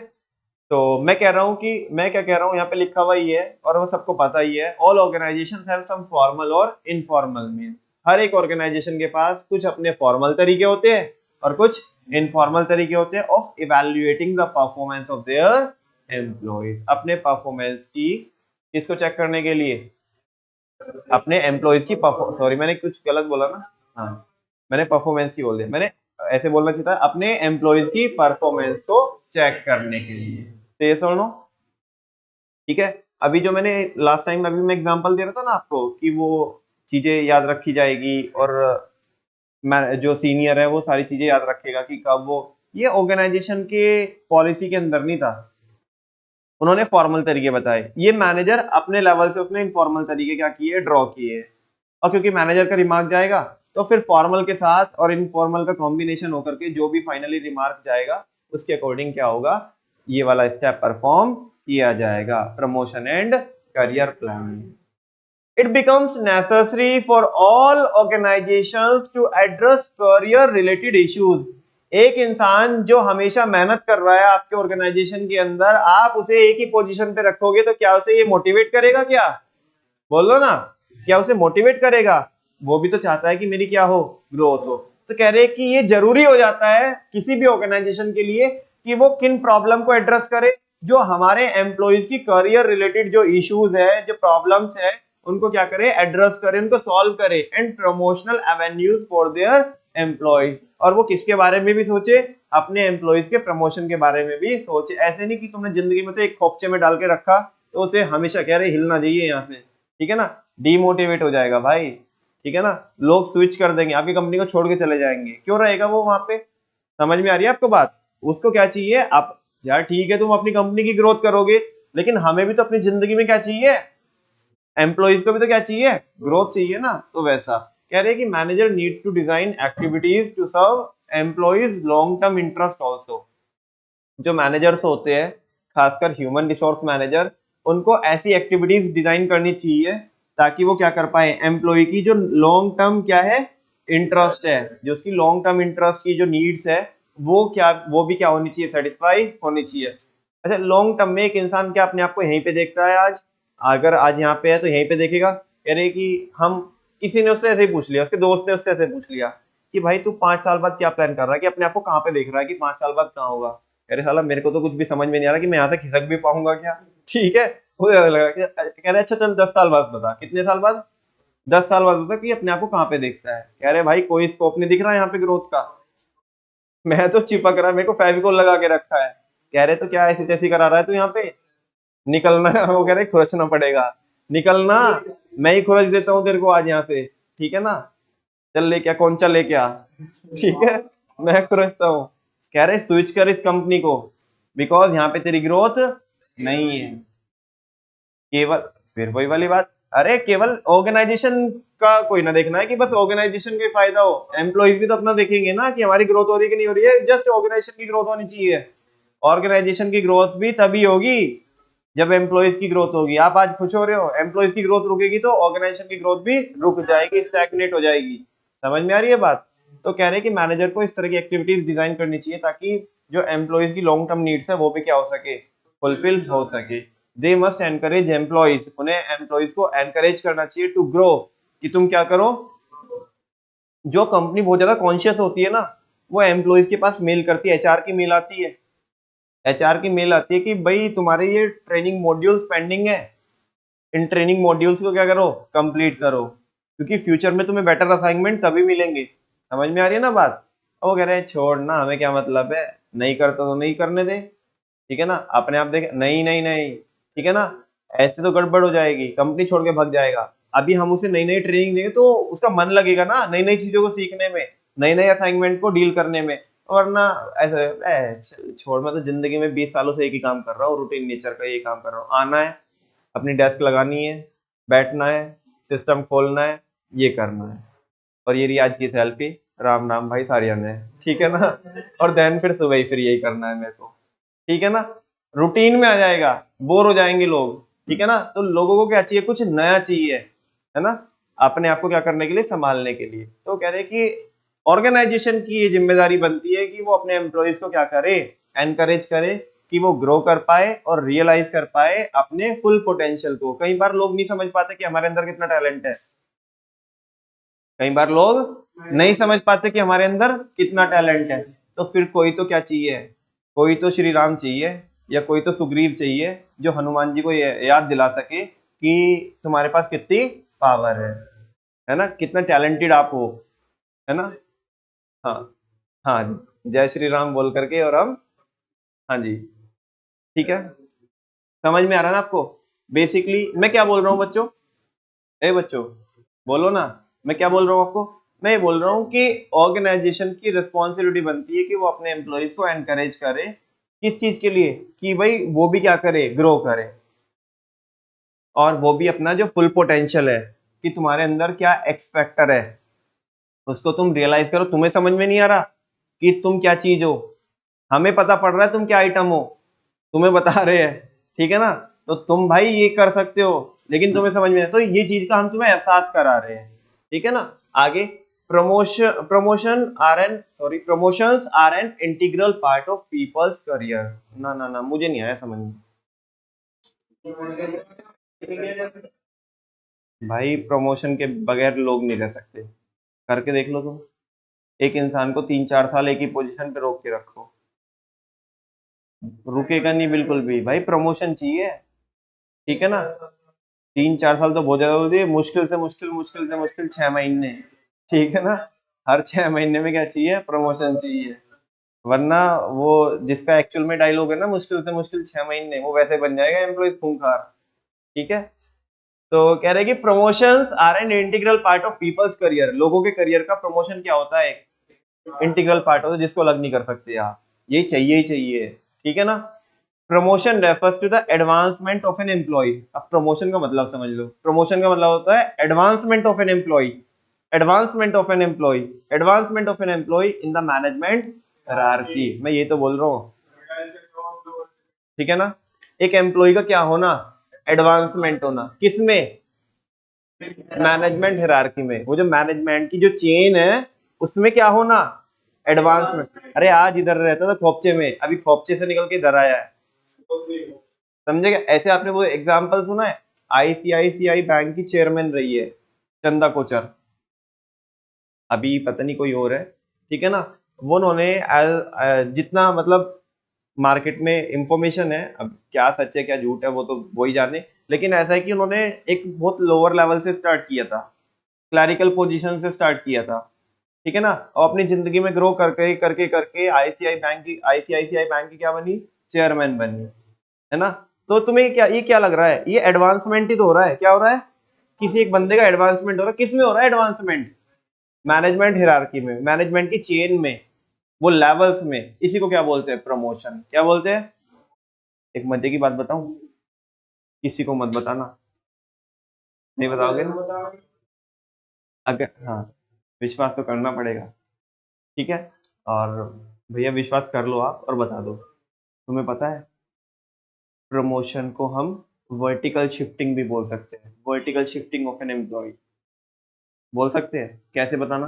तो मैं क्या कह रहा हूँ यहाँ पे लिखा हुआ ही है और वो सबको पता ही है, all organisation have some formal और इनफॉर्मल मीन। हर एक ऑर्गेनाइजेशन के पास कुछ अपने फॉर्मल तरीके होते हैं और कुछ इनफॉर्मल तरीके होते हैं of evaluating the performance of their employees. अपने परफॉर्मेंस की किसको चेक करने के लिए, अपने एम्प्लॉइज की सॉरी मैंने कुछ गलत बोला ना, हाँ मैंने परफॉर्मेंस की बोल दिया, मैंने ऐसे बोलना चाहिए था अपने एम्प्लॉइज की परफॉर्मेंस को चेक करने के लिए। से सुनो, ठीक है। अभी जो मैंने लास्ट टाइम अभी मैं एग्जांपल दे रहा था ना आपको कि वो चीजें याद रखी जाएगी और जो सीनियर है वो सारी चीजें याद रखेगा कि कब वो, ये ऑर्गेनाइजेशन के पॉलिसी के अंदर नहीं था, उन्होंने फॉर्मल तरीके बताए। ये मैनेजर अपने लेवल से उसने इनफॉर्मल तरीके क्या किए, ड्रॉ किए। और क्योंकि मैनेजर का रिमार्क जाएगा तो फिर फॉर्मल के साथ और इनफॉर्मल का कॉम्बिनेशन होकर के जो भी फाइनली रिमार्क जाएगा उसके अकॉर्डिंग क्या होगा, ये वाला स्टेप परफॉर्म किया जाएगा, promotion and career planning. It becomes necessary for all organizations to address career related issues। एक इंसान जो हमेशा मेहनत कर रहा है आपके ऑर्गेनाइजेशन के अंदर, आप उसे एक ही पोजीशन पे रखोगे तो क्या उसे ये मोटिवेट करेगा, क्या बोलो ना, क्या उसे मोटिवेट करेगा? वो भी तो चाहता है कि मेरी क्या हो, ग्रोथ हो। तो कह रहे हैं कि ये जरूरी हो जाता है किसी भी ऑर्गेनाइजेशन के लिए कि वो किन प्रॉब्लम को एड्रेस करे, जो हमारे एम्प्लॉइज की करियर रिलेटेड जो इश्यूज है, जो प्रॉब्लम्स है, उनको क्या करे, एड्रेस करे, उनको सॉल्व करे, and promotional avenues for their employees. और वो किसके बारे में भी सोचे, अपने एम्प्लॉइज के प्रमोशन के बारे में भी सोचे। ऐसे नहीं कि तुमने जिंदगी में से एक खोपचे में डाल के रखा तो उसे हमेशा कह रहे हिलना चाहिए यहाँ से, ठीक है ना, डीमोटिवेट हो जाएगा भाई, ठीक है ना, लोग स्विच कर देंगे, आपकी कंपनी को छोड़ के चले जाएंगे। क्यों रहेगा वो वहां पे? समझ में आ रही है आपको बात? उसको क्या चाहिए, आप यार ठीक है तुम अपनी कंपनी की ग्रोथ करोगे, लेकिन हमें भी तो अपनी जिंदगी में क्या चाहिए, एम्प्लॉइज को भी तो क्या चाहिए, ग्रोथ चाहिए ना। तो वैसा कह रहे हैं कि manager need to design activities to serve employees long term interest also. जो मैनेजर्स होते हैं, खासकर ह्यूमन रिसोर्स मैनेजर, उनको ऐसी एक्टिविटीज डिजाइन करनी चाहिए ताकि वो क्या कर पाए, एम्प्लॉय की जो लॉन्ग टर्म क्या है, इंटरेस्ट है, जो उसकी लॉन्ग टर्म इंटरेस्ट की जो नीड्स है वो भी क्या होनी चाहिए, सेटिस्फाई होनी चाहिए। अच्छा, लॉन्ग टर्म में एक इंसान क्या अपने आप को यहीं पे देखता है, आज अगर आज यहाँ पे है तो यहीं पे देखेगा। कह रहे कि हम, किसी ने उससे ऐसे ही पूछ लिया, उसके दोस्त ने उससे ऐसे पूछ लिया कि भाई तू 5 साल बाद क्या प्लान कर रहा है, कि अपने आप को कहाँ पे देख रहा है, कि 5 साल बाद कहाँ होगा? कह रहे साला मेरे को तो कुछ भी समझ में नहीं आ रहा कि मैं यहाँ से खिसक भी पाऊंगा क्या, ठीक है। वो लग रहा है कह रहे अच्छा चल 10 साल बाद बता, कितने साल बाद, 10 साल बाद बता कि अपने आप को कहाँ पे देखता है। कह रहे भाई कोई स्कोप नहीं दिख रहा है यहाँ पे ग्रोथ का, मैं तो चिपक रहा है, मेरे को फेविकोल लगा के रखा है। कह रहे तो क्या ऐसी तैसी करा रहा है तू यहाँ पे, निकलना। वो कह रहे खुरचना पड़ेगा, निकलना, मैं ही खुरच देता हूँ तेरे को आज यहाँ से, ठीक है ना, चल ले क्या, कौन चा ले क्या, ठीक है, मैं खुरचता हूँ। कह रहे स्विच कर इस कंपनी को, बिकॉज यहाँ पे तेरी ग्रोथ नहीं है। केवल फिर वही वाली बात, अरे केवल ऑर्गेनाइजेशन का कोई ना देखना है कि बस ऑर्गेनाइजेशन का फायदा हो, एम्प्लॉइज भी तो अपना देखेंगे ना कि हमारी ग्रोथ हो रही है कि नहीं हो रही है। जस्ट ऑर्गेनाइजेशन की ग्रोथ होनी चाहिए, ऑर्गेनाइजेशन की ग्रोथ भी तभी होगी जब एम्प्लॉइज की ग्रोथ होगी। आप आज खुश हो रहे हो, एम्प्लॉइज की ग्रोथ रुकेगी तो ऑर्गेनाइजेशन की ग्रोथ भी रुक जाएगी, स्टैग्नेट हो जाएगी। समझ में आ रही है बात? तो कह रहे हैं कि मैनेजर को इस तरह की एक्टिविटीज डिजाइन करनी चाहिए ताकि जो एम्प्लॉइज की लॉन्ग टर्म नीड्स है वो भी क्या हो सके, फुलफिल हो सके। दे मस्ट एनकरेज एम्प्लॉइज, उन्हें एम्प्लॉइज को एनकरेज करना चाहिए टू ग्रो, कि तुम क्या करो। जो कंपनी बहुत ज्यादा कॉन्शियस होती है ना, वो एम्प्लॉइज के पास मेल करती है, एचआर की मेल आती है, एचआर की मेल आती है कि भाई तुम्हारे ये ट्रेनिंग मॉड्यूल्स पेंडिंग है, इन ट्रेनिंग मॉड्यूल्स को क्या करो, कंप्लीट करो, क्योंकि फ्यूचर में तुम्हें बेटर असाइनमेंट तभी मिलेंगे। समझ में आ रही है ना बात? वो कह रहे हैं छोड़ ना, हमें क्या मतलब है, नहीं करता तो नहीं करने दे, ठीक है ना, अपने आप देख, नहीं नहीं नहीं, ठीक है ना, ऐसे तो गड़बड़ हो जाएगी, कंपनी छोड़ के भाग जाएगा। अभी हम उसे नई नई ट्रेनिंग देंगे तो उसका मन लगेगा ना नई नई चीजों को सीखने में, नई नई असाइनमेंट को डील करने में। वरना ऐसे छोड़, मैं तो जिंदगी में 20 सालों से एक ही काम कर रहा हूँ, रूटीन नेचर का यही काम कर रहा हूँ, आना है, अपनी डेस्क लगानी है, बैठना है, सिस्टम खोलना है, ये करना है, और ये रही आज की सेल्फी, राम नाम भाई सारियन है, ठीक है ना, और देन फिर सुबह ही फिर यही करना है मेरे को, ठीक है ना, रूटीन में आ जाएगा, बोर हो जाएंगे लोग, ठीक है ना। तो लोगों को क्या चाहिए, कुछ नया चाहिए, है ना, अपने आप को क्या करने के लिए, संभालने के लिए। तो कह रहे कि ऑर्गेनाइजेशन की ये जिम्मेदारी बनती है कि वो अपने एम्प्लॉइज को क्या करे, एनकरेज करे कि वो ग्रो कर पाए और रियलाइज कर पाए अपने फुल पोटेंशियल को। कई बार लोग नहीं समझ पाते कि हमारे अंदर कितना टैलेंट है, कई बार लोग नहीं समझ पाते कि हमारे अंदर कितना टैलेंट है। तो फिर कोई तो क्या चाहिए, कोई तो श्री राम चाहिए या कोई तो सुग्रीव चाहिए जो हनुमान जी को याद दिला सके कि तुम्हारे पास कितनी पावर है ना, कितना टैलेंटेड आप हो, है ना। हाँ हाँ जी, जय श्री राम बोल करके और हम, हाँ जी ठीक है, समझ में आ रहा है ना आपको। बेसिकली मैं क्या बोल रहा हूँ बच्चों, ए बच्चों बोलो ना, मैं क्या बोल रहा हूँ आपको, मैं ये बोल रहा हूँ कि ऑर्गेनाइजेशन की रिस्पॉन्सिबिलिटी बनती है कि वो अपने एम्प्लॉयज को एनकरेज करे, किस चीज के लिए, कि भाई वो भी क्या करे, ग्रो करे, और वो भी अपना जो फुल पोटेंशियल है कि तुम्हारे अंदर क्या एक्सपेक्टर है उसको तुम रियलाइज करो। तुम्हें समझ में नहीं आ रहा कि तुम क्या चीज हो, हमें पता पड़ रहा है तुम क्या आइटम हो, तुम्हें बता रहे हैं, ठीक है ना। तो तुम भाई ये कर सकते हो, लेकिन तुम्हें समझ में नहीं, तो ये चीज का हम तुम्हें एहसास करा रहे हैं, ठीक है ना। आगे, promotions are an integral part of people's career. ना ना ना, मुझे नहीं आया समझ में भाई, प्रमोशन के बगैर लोग नहीं रह सकते, करके देख लो तुम, एक इंसान को 3-4 साल एक ही पोजीशन पे रोक के रखो, रुकेगा नहीं बिल्कुल भी भाई, प्रमोशन चाहिए, ठीक है ना। 3-4 साल तो बहुत ज्यादा बोल दिए, मुश्किल से मुश्किल 6 महीने, ठीक है ना। हर 6 महीने में क्या चाहिए, प्रमोशन चाहिए, वरना वो जिसका एक्चुअल में डायलॉग है ना, मुश्किल से मुश्किल 6 महीने, वो वैसे बन जाएगा एम्प्लॉइज खूंखार, ठीक है। तो कह रहे हैं कि promotions are an integral part of people's career, लोगों के करियर का प्रमोशन क्या होता है, इंटीग्रल पार्ट होता है जिसको अलग नहीं कर सकते आप, ये चाहिए ही चाहिए, ठीक है ना। Promotion refers to the advancement of an employee. अब प्रमोशन का मतलब समझ लो, प्रमोशन का मतलब होता है advancement of an employee, advancement of an employee, advancement of an employee in the management hierarchy. मैं ये तो बोल रहा हूँ, ठीक है ना। एक एम्प्लॉय का क्या होना, एडवांसमेंट होना, किसमें, मैनेजमेंट हायरार्की में। वो जो मैनेजमेंट की जो चेन है उसमें क्या होना, एडवांसमेंट। अरे आज इधर रहता था खोपचे में, अभी खोपचे से निकल के इधर आया है, समझेगा। ऐसे आपने वो एग्जांपल सुना है, आईसीआईसीआई बैंक की चेयरमैन रही है चंदा कोचर, अभी पता नहीं कोई और है, ठीक है ना। वो उन्होंने जितना मतलब मार्केट में इंफॉर्मेशन है, अब क्या सच है क्या झूठ है वो तो वही जाने, लेकिन ऐसा है कि उन्होंने एक बहुत लोअर लेवल से स्टार्ट किया था, क्लैरिकल पोजीशन से स्टार्ट किया था, ठीक है ना। और अपनी जिंदगी में ग्रो करके करके करके आईसीआईसीआई बैंक की क्या बनी, चेयरमैन बनी, है ना। तो तुम्हें क्या, ये क्या लग रहा है, ये एडवांसमेंट ही तो हो रहा है, क्या हो रहा है, किसी एक बंदे का एडवांसमेंट हो रहा है, किस में हो रहा है एडवांसमेंट, मैनेजमेंट हिरार्की में, मैनेजमेंट की चेन में, वो लेवल्स में, इसी को क्या बोलते हैं, प्रमोशन, क्या बोलते हैं। एक मजे की बात बताऊं, किसी को मत बताना, नहीं बताओगे ना, अगर हाँ, विश्वास तो करना पड़ेगा, ठीक है। और भैया विश्वास कर लो आप और बता दो, तुम्हें पता है प्रमोशन को हम वर्टिकल शिफ्टिंग भी बोल सकते हैं, vertical shifting of an employee बोल सकते हैं, कैसे बताना।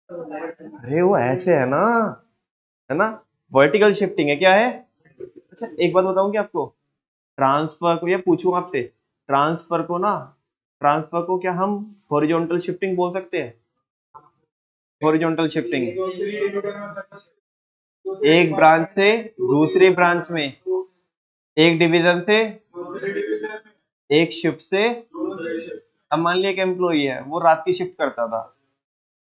अरे वो ऐसे है ना, वर्टिकल शिफ्टिंग है, क्या है। अच्छा एक बात बताऊं क्या आपको, ट्रांसफर को, या पूछूं आपसे, ट्रांसफर को ना, ट्रांसफर को क्या हम हॉरिजॉन्टल शिफ्टिंग बोल सकते हैं, हॉरिजॉन्टल शिफ्टिंग, एक ब्रांच से दूसरी ब्रांच में, एक डिवीजन से एक शिफ्ट से। अब मान लिया एक एम्प्लॉई है, वो रात की शिफ्ट करता था,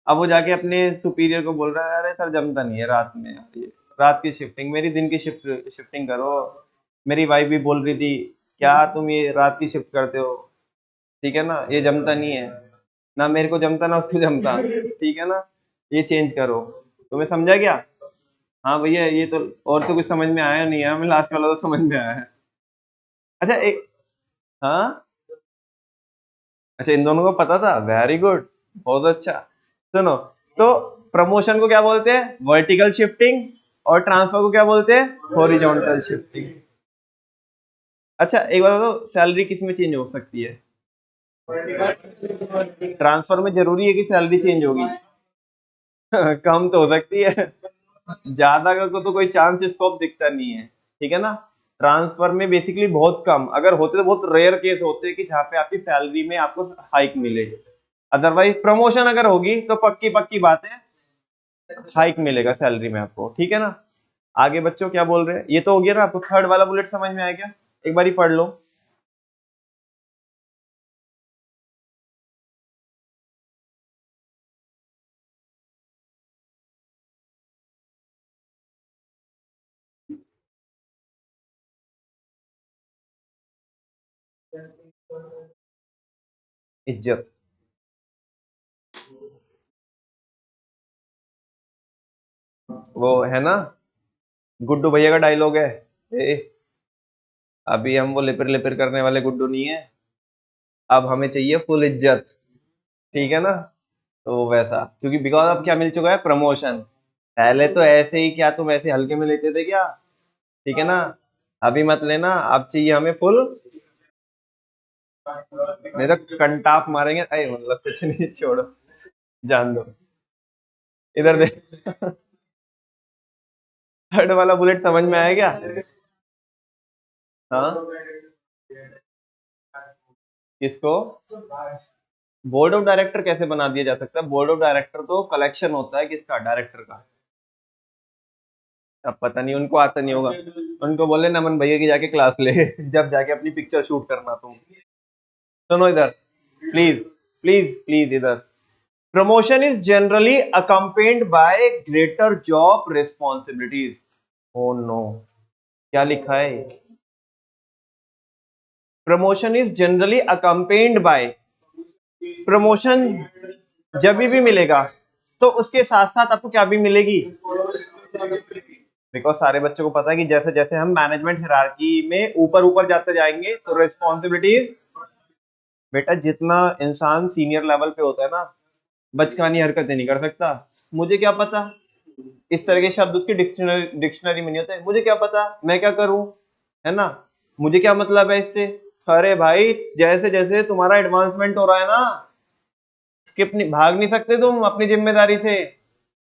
अब वो जाके अपने सुपीरियर को बोल रहा है, अरे सर जमता नहीं है रात में, ये रात की शिफ्टिंग, मेरी दिन की शिफ्टिंग करो। मेरी वाइफ भी बोल रही थी, क्या तुम ये रात की शिफ्ट करते हो, ठीक है ना, ये जमता नहीं है, ना मेरे को जमता ना उसको जमता, ठीक है ना, ये चेंज करो। तुम्हें समझा क्या, हाँ भैया ये तो, और तो कुछ समझ में आया नहीं है, हमें लास्ट वाला तो समझ में आया है। अच्छा एक, हाँ, अच्छा इन दोनों को पता था, वेरी गुड, बहुत अच्छा। सुनो, तो प्रमोशन को क्या बोलते हैं, वर्टिकल शिफ्टिंग, और ट्रांसफर को क्या बोलते हैं, हॉरिजॉन्टल शिफ्टिंग। अच्छा एक बात बताओ, सैलरी किस में चेंज हो सकती है, ट्रांसफर में जरूरी है कि सैलरी चेंज होगी, कम तो हो सकती है, ज्यादा का को तो कोई चांस स्कोप दिखता नहीं है, ठीक है ना। ट्रांसफर में बेसिकली बहुत कम, अगर होते तो बहुत रेयर केस होते हैं कि जहाँ पे आपकी सैलरी में आपको हाइक मिले। अदरवाइज प्रमोशन अगर होगी तो पक्की पक्की बात है, हाइक मिलेगा सैलरी में आपको, ठीक है ना। आगे बच्चों क्या बोल रहे हैं, ये तो हो गया ना, आपको थर्ड वाला बुलेट समझ में आया क्या? एक बार ही पढ़ लो। इज्जत। वो है ना, गुड्डू भैया का डायलॉग है, ए, अभी हम वो लिपिर लिपिर करने वाले गुड्डू नहीं है, अब हमें चाहिए फुल इज्जत, ठीक है ना। तो वैसा, क्योंकि बिकॉज अब क्या मिल चुका है, प्रमोशन। पहले तो ऐसे ही, क्या तुम ऐसे हल्के में लेते थे क्या, ठीक है ना। अभी मत लेना, अब चाहिए हमें फुल। नहीं तो कंटाप मारेंगे, अरे मतलब कुछ नहीं, छोड़ो, जान दो। इधर देख। थर्ड वाला बुलेट समझ में आया क्या? हाँ, किसको? बोर्ड ऑफ डायरेक्टर कैसे बना दिया जा सकता है? बोर्ड ऑफ डायरेक्टर तो कलेक्शन होता है किसका, डायरेक्टर का। अब पता नहीं, उनको आता नहीं होगा। उनको बोले नमन भैया की जाके क्लास ले, जब जाके अपनी पिक्चर शूट करना तुम। सुनो इधर, प्लीज, प्लीज प्लीज इधर। Promotion is generally accompanied by greater job responsibilities. Oh no, क्या लिखा है? Promotion is generally accompanied by, promotion जब भी मिलेगा तो उसके साथ साथ आपको क्या भी मिलेगी? बिकॉज सारे बच्चों को पता है कि जैसे जैसे हम मैनेजमेंट हिरार्की में ऊपर ऊपर जाते जाएंगे तो रिस्पॉन्सिबिलिटीज, बेटा जितना इंसान सीनियर लेवल पे होता है ना, बचकानी हरकतें नहीं कर सकता। मुझे क्या पता, इस तरह के शब्द उसकी डिक्शनरी डिक्शनरी में नहीं होते, मुझे क्या पता मैं क्या करूं, है ना, मुझे क्या मतलब है इससे। अरे भाई, जैसे जैसे तुम्हारा एडवांसमेंट हो रहा है ना, स्किप नहीं, भाग नहीं सकते तुम अपनी जिम्मेदारी से।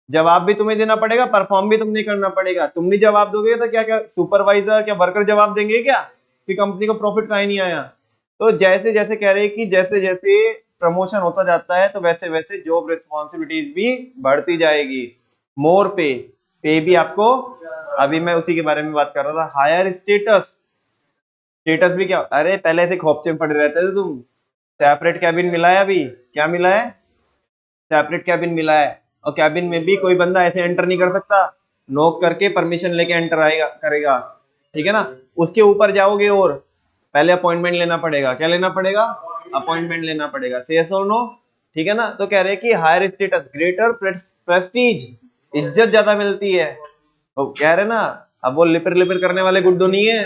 जवाब भी तुम्हें देना पड़ेगा, परफॉर्म भी तुमने करना पड़ेगा। तुम नहीं जवाब दोगे तो क्या क्या सुपरवाइजर, क्या वर्कर जवाब देंगे क्या कि कंपनी को प्रॉफिट कहीं नहीं आया? तो जैसे जैसे कह रहे हैं कि जैसे जैसे प्रमोशन होता जाता है तो वैसे वैसे जॉब रिस्पॉन्सिबिलिटीज भी बढ़ती जाएगी। मोर पे भी आपको, अभी मैं उसी के बारे में बात कर रहा था, हायर स्टेटस। स्टेटस भी क्या, अरे पहले से खोपचे में पड़े रहते थे तुम। सेपरेट कैबिन मिला है अभी, क्या मिला है? सेपरेट कैबिन मिला है, और कैबिन में भी कोई बंदा ऐसे एंटर नहीं कर सकता, नॉक करके परमिशन लेके एंटर आएगा करेगा, ठीक है ना। उसके ऊपर जाओगे और पहले अपॉइंटमेंट लेना पड़ेगा, क्या लेना पड़ेगा? अपॉइंटमेंट लेना पड़ेगा, से यस और नो, ठीक है ना। तो कह रहे हैं कि हायर स्टेटस, ग्रेटर प्रेस्टीज, इज्जत ज्यादा मिलती है। तो कह रहे ना, अब वो लिपर लिपर करने वाले गुड्डू नहीं है।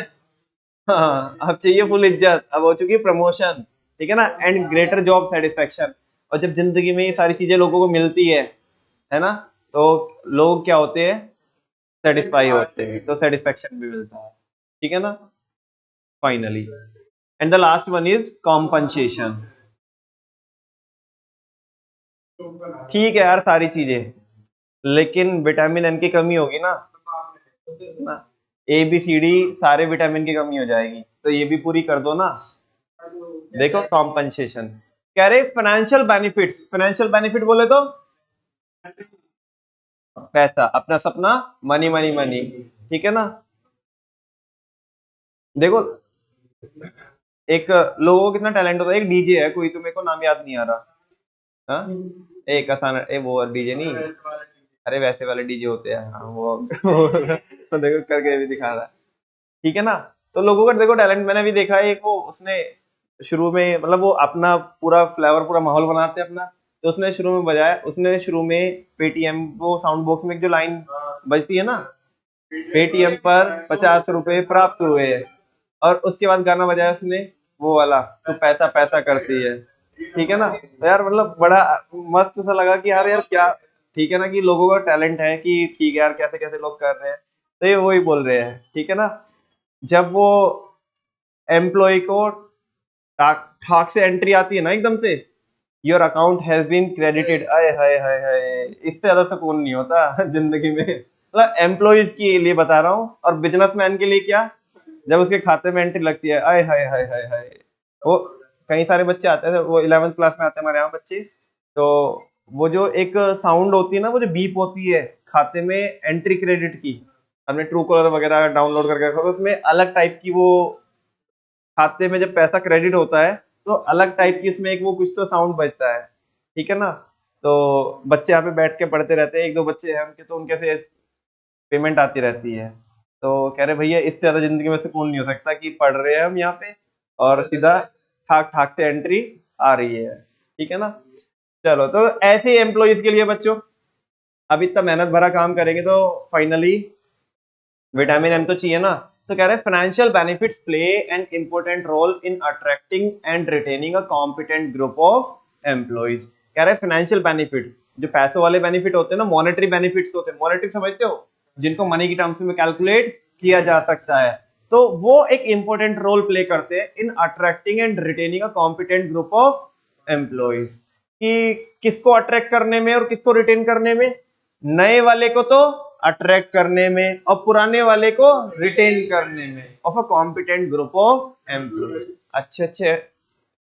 हाँ, अब चाहिए फुल इज्जत, अब हो चुकी है प्रमोशन, ठीक है ना, एंड ग्रेटर जॉब सेटिस्फेक्शन। और जब जिंदगी में ये सारी चीजें लोगों को मिलती है ना, तो लोग क्या होते हैं, सेटिस्फाई होते हैं, तो सेटिस्फेक्शन भी मिलता है, ठीक है ना, finally. And the last one is compensation. ठीक है यार, सारी चीजें, लेकिन विटामिन एन की कमी होगी ना, ए बी सी डी सारे विटामिन की कमी हो जाएगी, तो ये भी पूरी कर दो ना। देखो कॉम्पनसेशन, कह रहे फाइनेंशियल बेनिफिट्स, फाइनेंशियल बेनिफिट बोले तो पैसा, अपना सपना, मनी मनी मनी, ठीक है ना। देखो, एक लोगों को कितना टैलेंट होता है, एक डीजे है कोई, तो मेरे को नाम याद नहीं आ रहा। हाँ, एक आसान, ए वो डीजे नहीं, अरे वैसे वाले डीजे होते हैं, हाँ वो, तो देखो करके भी दिखा रहा है, ठीक है ना। तो लोगों का देखो टैलेंट, मैंने भी देखा है, एक वो उसने शुरू में, मतलब वो अपना पूरा फ्लेवर, पूरा माहौल बनाते हैं अपना, तो उसने शुरू में बजाया, उसने शुरू में पेटीएम, वो साउंड बॉक्स में एक जो लाइन बजती है ना, पेटीएम पर 50 रुपए प्राप्त हुए हैं, और उसके बाद गाना बजाया उसने, वो वाला, तो पैसा पैसा करती है, ठीक है ना। तो यार मतलब बड़ा मस्त सा लगा कि यार यार क्या, ठीक है ना, कि लोगों का टैलेंट है कि ठीक है यार, कैसे कैसे लोग कर रहे हैं, तो ये वही बोल रहे हैं, ठीक है ना। जब वो एम्प्लॉय को ठाक से एंट्री आती है ना एकदम से, your account has been credited, आए हाय हाय हाय, इससे ज्यादा सुकून नहीं होता जिंदगी में। मतलब एम्प्लॉइज के लिए बता रहा हूँ, और बिजनेसमैन के लिए क्या, जब उसके खाते में एंट्री लगती है, आय हाय हाय हाय हाय, वो कई सारे बच्चे आते हैं, वो 11th क्लास में आते हैं हमारे यहाँ बच्चे, तो वो जो एक साउंड होती है ना, वो जो बीप होती है खाते में एंट्री क्रेडिट की, हमने ट्रू कॉलर वगैरह डाउनलोड करके रखा, तो उसमें अलग टाइप की वो खाते में जब पैसा क्रेडिट होता है तो अलग टाइप की इसमें एक वो कुछ तो साउंड बजता है, ठीक है ना। तो बच्चे यहाँ पे बैठ के पढ़ते रहते हैं, एक दो बच्चे हैं उनके, तो उनके से पेमेंट आती रहती है, तो कह रहे भैया इससे ज्यादा जिंदगी में सुकून नहीं हो सकता कि पढ़ रहे हैं हम यहाँ पे और सीधा ठाक ठाक से एंट्री आ रही है, ठीक है ना। चलो, तो ऐसे एम्प्लॉइज के लिए बच्चों, अब इतना मेहनत भरा काम करेंगे तो फाइनली विटामिन एम तो चाहिए ना। तो कह रहे हैं financial benefits play an important role in attracting and retaining a competent group of employees. कह रहे हैं फाइनेंशियल बेनिफिट, जो पैसों वाले बेनिफिट होते हैं ना, मॉनेटरी बेनिफिट्स होते हैं, मॉनेटरी समझते हो, जिनको मनी की टर्म्स में कैलकुलेट किया जा सकता है, तो वो एक इंपॉर्टेंट रोल प्ले करते हैं in attracting and retaining a competent group of employees. कि किसको अट्रैक्ट करने में और किसको रिटेन करने में, नए वाले को तो अट्रैक्ट करने में और पुराने वाले को रिटेन करने में of a competent group of employee. अच्छे अच्छे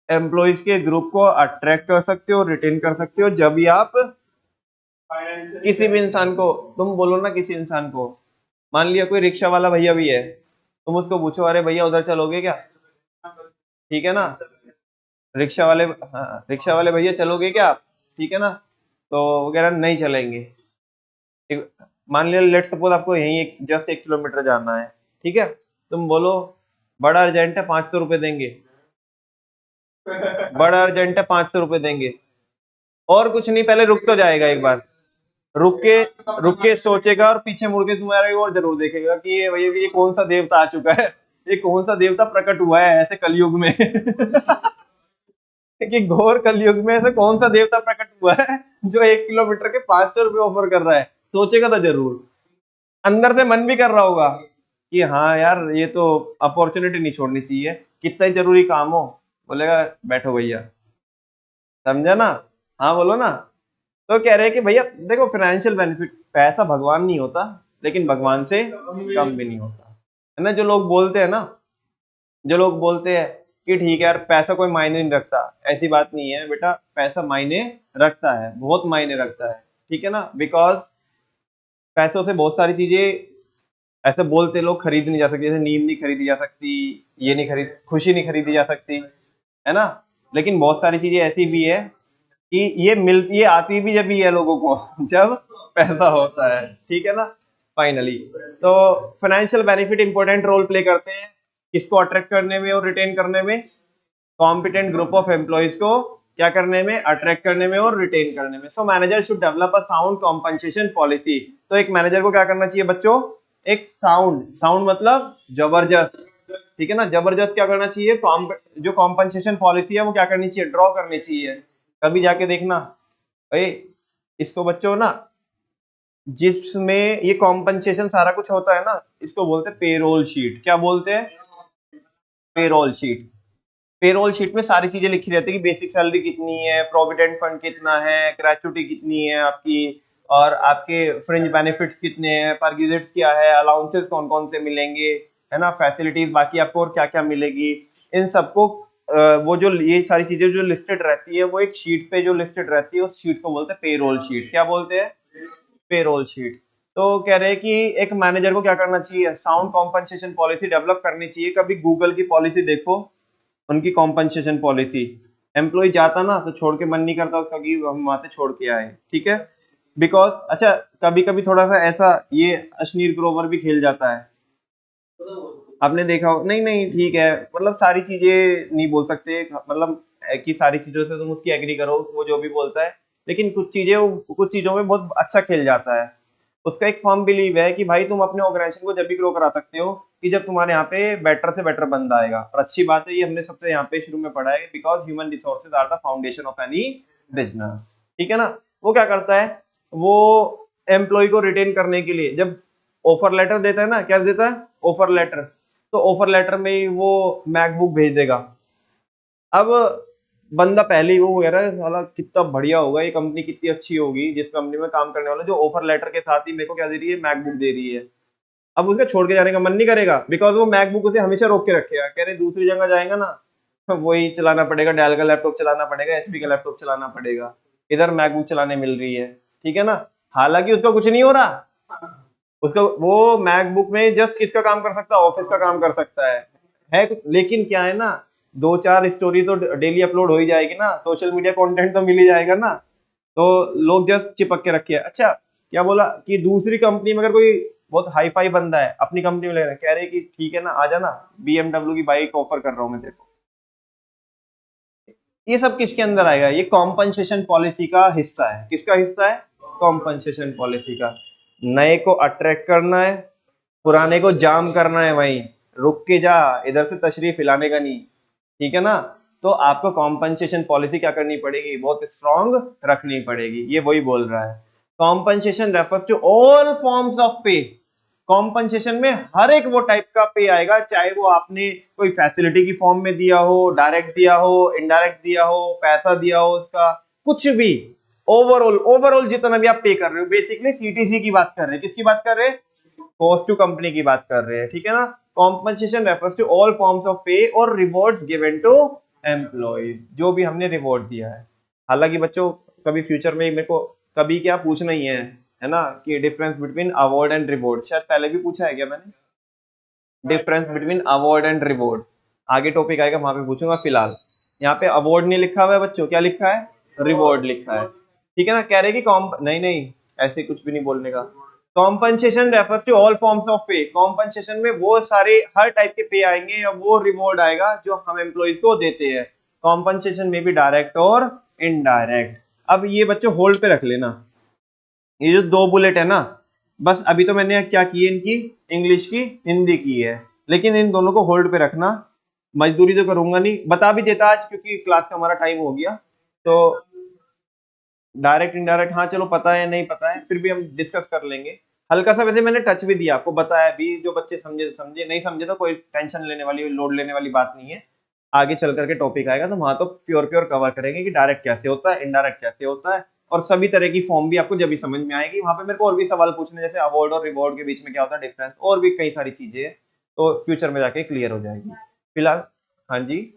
एम्प्लॉइज के ग्रुप को अट्रैक्ट कर सकते हो, रिटेन कर सकते हो, जब भी आप किसी भी इंसान को, तुम बोलो ना किसी इंसान को, मान लिया कोई रिक्शा वाला भैया भी है, तुम उसको पूछो अरे भैया उधर चलोगे क्या, ठीक है ना, रिक्शा वाले, हाँ, रिक्शा वाले भैया चलोगे क्या आप, ठीक है ना, तो वो कह रहा नहीं चलेंगे। मान लिया लेट सपोज आपको यहीं जस्ट 1 किलोमीटर जाना है, ठीक है, तुम बोलो बड़ा अर्जेंट है 500 रुपए देंगे, बड़ा अर्जेंट है 500 रुपए देंगे, और कुछ नहीं, पहले रुक तो जाएगा एक बार, रुक के सोचेगा और पीछे मुड़ के तुम्हारी ओर जरूर देखेगा कि ये भैया ये कौन सा देवता आ चुका है, ये कौन सा देवता प्रकट हुआ है ऐसे कलयुग में कि घोर कलयुग में ऐसे कौन सा देवता प्रकट हुआ है जो 1 किलोमीटर के 500 रुपए ऑफर कर रहा है, सोचेगा तो जरूर, अंदर से मन भी कर रहा होगा कि हाँ यार ये तो अपॉर्चुनिटी नहीं छोड़नी चाहिए, कितना ही जरूरी काम हो, बोलेगा बैठो भैया, समझा ना। हाँ बोलो ना। तो कह रहे हैं कि भैया देखो फाइनेंशियल बेनिफिट, पैसा भगवान नहीं होता, लेकिन भगवान से कम भी नहीं होता, है ना। जो लोग बोलते हैं ना, जो लोग बोलते हैं कि ठीक है यार पैसा कोई मायने नहीं रखता, ऐसी बात नहीं है बेटा, पैसा मायने रखता है, बहुत मायने रखता है, ठीक है ना। बिकॉज पैसों से बहुत सारी चीजें ऐसे बोलते लोग खरीद नहीं जा सकती, जैसे नींद नहीं खरीदी जा सकती, ये नहीं खरीद, खुशी नहीं खरीदी जा सकती, है ना। लेकिन बहुत सारी चीजें ऐसी भी है कि ये मिलती, ये आती भी जब भी है लोगों को जब पैसा होता है, ठीक है ना। फाइनली तो financial benefit important role play करते हैं किसको अट्रैक्ट करने में और रिटेन करने में, कॉम्पिटेंट ग्रुप ऑफ एम्प्लॉइज को क्या करने में, अट्रैक्ट करने में और रिटेन करने में। So manager should develop a sound compensation policy. तो एक मैनेजर को क्या करना चाहिए बच्चों, एक साउंड, साउंड मतलब जबरदस्त, ठीक है ना, जबरदस्त क्या करना चाहिए, जो कॉम्पनसेशन पॉलिसी है वो क्या करनी चाहिए, ड्रॉ करनी चाहिए। कभी जाके देखना भाई इसको बच्चों ना, जिसमें ये कॉम्पनसेशन सारा कुछ होता है ना, इसको बोलते हैं पेरोल शीट। क्या बोलते हैं, पेरोल शीट। पेरोल शीट में सारी चीजें लिखी रहती है कि बेसिक सैलरी कितनी है, प्रोविडेंट फंड कितना है, ग्रेचुटी कितनी है आपकी, और आपके फ्रिंज बेनिफिट्स कितने हैं, परक्विजिट्स क्या है, अलाउंसेस कौन कौन से मिलेंगे, है ना, फैसिलिटीज बाकी आपको और क्या क्या मिलेगी, इन सबको वो जो ये सारी चीजें जो लिस्टेड रहती है वो एक शीट पे जो लिस्टेड रहती है उस शीट को बोलते हैं पेरोल शीट। क्या बोलते हैं, पेरोल शीट। तो कह रहे हैं कि एक मैनेजर को क्या करना चाहिए, साउंड कॉम्पनसेशन पॉलिसी डेवलप करनी चाहिए। कभी गूगल की पॉलिसी देखो, उनकी कॉम्पनसेशन पॉलिसी, एम्प्लॉय जाता ना तो छोड़ के मन नहीं करता उसका कि हम वहां से छोड़ के आए, ठीक है। बिकॉज अच्छा कभी कभी थोड़ा सा ऐसा ये अश्नीर ग्रोवर भी खेल जाता है, आपने देखा हो, नहीं नहीं ठीक है, मतलब सारी चीजें नहीं बोल सकते, मतलब कि सारी चीजों से तुम उसकी एग्री करो वो जो भी बोलता है, लेकिन कुछ चीजों में बहुत अच्छा खेल जाता है। उसका एक फर्म बिलीव है कि भाई तुम अपने ऑर्गेनाइजेशन को जब भी ग्रो करा सकते हो कि जब तुम्हारे यहाँ पे बेटर से बेटर बंदा आएगा, और अच्छी बात है ये हमने सबसे यहाँ पे शुरू में पढ़ा है, because human resources are the foundation of any business, ठीक है ना। वो क्या करता है, वो एम्प्लॉय को रिटेन करने के लिए जब ऑफर लेटर देता है ना, क्या देता है, ऑफर लेटर, तो ऑफर लेटर में ही वो मैकबुक भेज देगा। अब बंदा पहले ही वो कह रहा है साला कितना बढ़िया होगा, ये कंपनी कितनी अच्छी होगी, जिस कंपनी में काम करने वाला जो ऑफर लेटर के साथ ही मेरे को क्या दे रही है, मैकबुक दे रही है। अब उसका छोड़ के जाने का मन नहीं करेगा, बिकॉज वो मैकबुक उसे हमेशा रोक के रखेगा, कह रहे दूसरी जगह जाएगा ना तो वही चलाना पड़ेगा, डेल का लैपटॉप चलाना पड़ेगा, एचपी का लैपटॉप चलाना पड़ेगा, इधर मैकबुक चलाने मिल रही है, ठीक है ना। हालांकि उसका कुछ नहीं हो रहा, उसका वो मैकबुक में जस्ट किसका काम कर सकता है, ऑफिस का काम कर सकता है कुछ, लेकिन क्या है ना, 2-4 स्टोरी तो डेली अपलोड हो ही जाएगी ना, सोशल मीडिया कंटेंट तो मिल ही जाएगा ना, तो लोग जस्ट चिपक के रखे। अच्छा क्या बोला कि दूसरी कंपनी में अगर कोई बहुत हाई फाई बंदा है अपनी कंपनी में ले रहा है, कह रहे कि ठीक है ना आ जाना, BMW की बाइक ऑफर कर रहा हूं मैं तेरे को, ये सब किसके अंदर आएगा, ये कॉम्पनसेशन पॉलिसी का हिस्सा है। किसका हिस्सा है, कॉम्पनसेशन पॉलिसी का। नए को अट्रैक्ट करना है, पुराने को जाम करना है, वहीं रुक के जा, इधर से तशरीफ हिलाने का नहीं, ठीक है ना। तो आपको कॉम्पनसेशन पॉलिसी क्या करनी पड़ेगी, बहुत स्ट्रांग रखनी पड़ेगी, ये वही बोल रहा है। Compensation refers to all forms of pay, compensation में हर एक वो टाइप का पे आएगा, चाहे वो आपने कोई फैसिलिटी की फॉर्म में दिया हो, डायरेक्ट दिया हो, इनडायरेक्ट दिया हो, पैसा दिया हो उसका, कुछ भी, ओवरऑल जितना भी आप पे कर रहे हो, बेसिकली सीटीसी की बात कर रहे हैं, किसकी बात कर रहे हैं, कॉस्ट टू कंपनी की बात कर रहे हैं, ठीक है ना। Compensation refers to all forms of pay और रिवॉर्ड्स गिवन टू एम्प्लॉइज, जो भी हमने रिवॉर्ड दिया है। हालांकि बच्चों कभी फ्यूचर में मेरे को कभी क्या पूछना ही है ना, कि difference between award and reward, शायद पहले भी पूछा है क्या मैंने, difference between award and reward, आगे टॉपिक आएगा वहां पे पूछूंगा। फिलहाल यहाँ पे अवार्ड नहीं लिखा हुआ है बच्चों, क्या लिखा है, रिवॉर्ड लिखा है, ठीक है ना। कह रहे कि नहीं नहीं ऐसे कुछ भी नहीं बोलने का। Compensation refers to all forms of pay, compensation में वो सारे हर टाइप के पे आएंगे या वो रिवॉर्ड आएगा जो हम एम्प्लॉइज को देते हैं। कॉम्पनसेशन में भी डायरेक्ट और इनडायरेक्ट। अब ये बच्चों होल्ड पे रख लेना, ये जो 2 बुलेट है ना, बस अभी तो मैंने क्या की है इनकी, इंग्लिश की हिंदी की है, लेकिन इन दोनों को होल्ड पे रखना। मजदूरी तो करूंगा नहीं, बता भी देता आज क्योंकि क्लास का हमारा टाइम हो गया, तो डायरेक्ट इनडायरेक्ट हाँ चलो पता है नहीं पता है फिर भी हम डिस्कस कर लेंगे। हल्का सा वैसे मैंने टच भी दिया आपको, बताया भी, जो बच्चे समझे समझे, नहीं समझे तो कोई टेंशन लेने वाली, लोड लेने वाली बात नहीं है। आगे चल करके टॉपिक आएगा तो वहां तो प्योर प्योर कवर करेंगे कि डायरेक्ट कैसे होता है, इनडायरेक्ट कैसे होता है, और सभी तरह की फॉर्म भी आपको जब भी समझ में आएगी। वहां पे मेरे को और भी सवाल पूछने, जैसे अवार्ड और रिवॉर्ड के बीच में क्या होता है डिफरेंस, और भी कई सारी चीजें हैं, तो फ्यूचर में जाके क्लियर हो जाएगी। फिलहाल हाँ जी,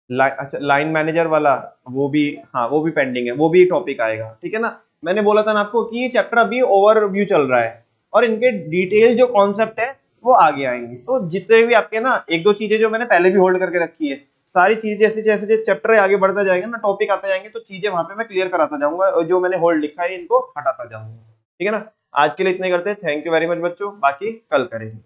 अच्छा लाइन मैनेजर वाला, वो भी, हाँ वो भी पेंडिंग है, वो भी टॉपिक आएगा, ठीक है ना। मैंने बोला था ना आपको कि ये चैप्टर अभी ओवरव्यू चल रहा है और इनके डिटेल जो कॉन्सेप्ट है वो आगे आएंगे। तो जितने भी आपके ना 1-2 चीजें जो मैंने पहले भी होल्ड करके रखी है, सारी चीजें जैसे जैसे चैप्टर आगे बढ़ता जाएगा ना, टॉपिक आते जाएंगे, तो चीजें वहां पे मैं क्लियर कराता जाऊंगा और जो मैंने होल्ड लिखा है इनको हटाता जाऊंगा, ठीक है ना। आज के लिए इतने करते हैं, थैंक यू वेरी मच बच्चों, बाकी कल करेंगे।